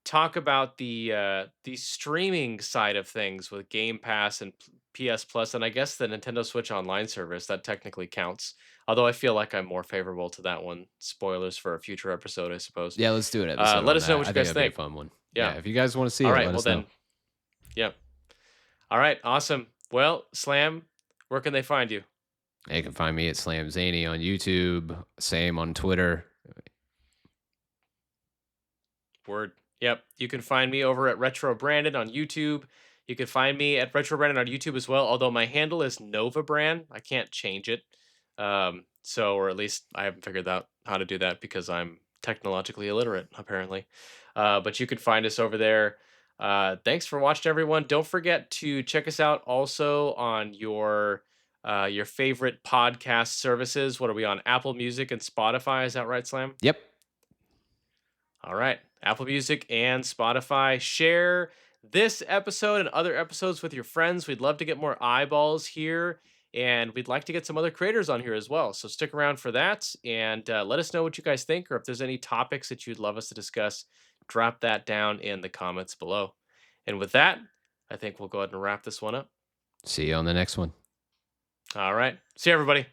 talk about the streaming side of things with Game Pass and PS Plus, and I guess the Nintendo Switch Online service that technically counts. Although I feel like I'm more favorable to that one. Spoilers for a future episode, I suppose. Yeah, let's do an episode Let on us know that. what I you think guys that'd be a think. fun one. Yeah, Yeah. if you guys want to see All it, right. let Well us know. then. Yep. All right. Awesome. Well, Slam, where can they find you? You can find me at Slam Zany on YouTube. Same on Twitter. Word. Yep. You can find me over at Retro Brandon on YouTube. You can find me at Retro Brandon on YouTube as well, although my handle is Nova Brand. I can't change it. Or at least I haven't figured out how to do that because I'm technologically illiterate, apparently. But you can find us over there. Thanks for watching, everyone. Don't forget to check us out also on your favorite podcast services. What are we on? Apple Music and Spotify. Is that right, Slam? Yep. All right. Apple Music and Spotify. Share this episode and other episodes with your friends. We'd love to get more eyeballs here, and we'd like to get some other creators on here as well. So stick around for that, and let us know what you guys think, or if there's any topics that you'd love us to discuss, drop that down in the comments below. And with that, I think we'll go ahead and wrap this one up. See you on the next one. All right. See you, everybody.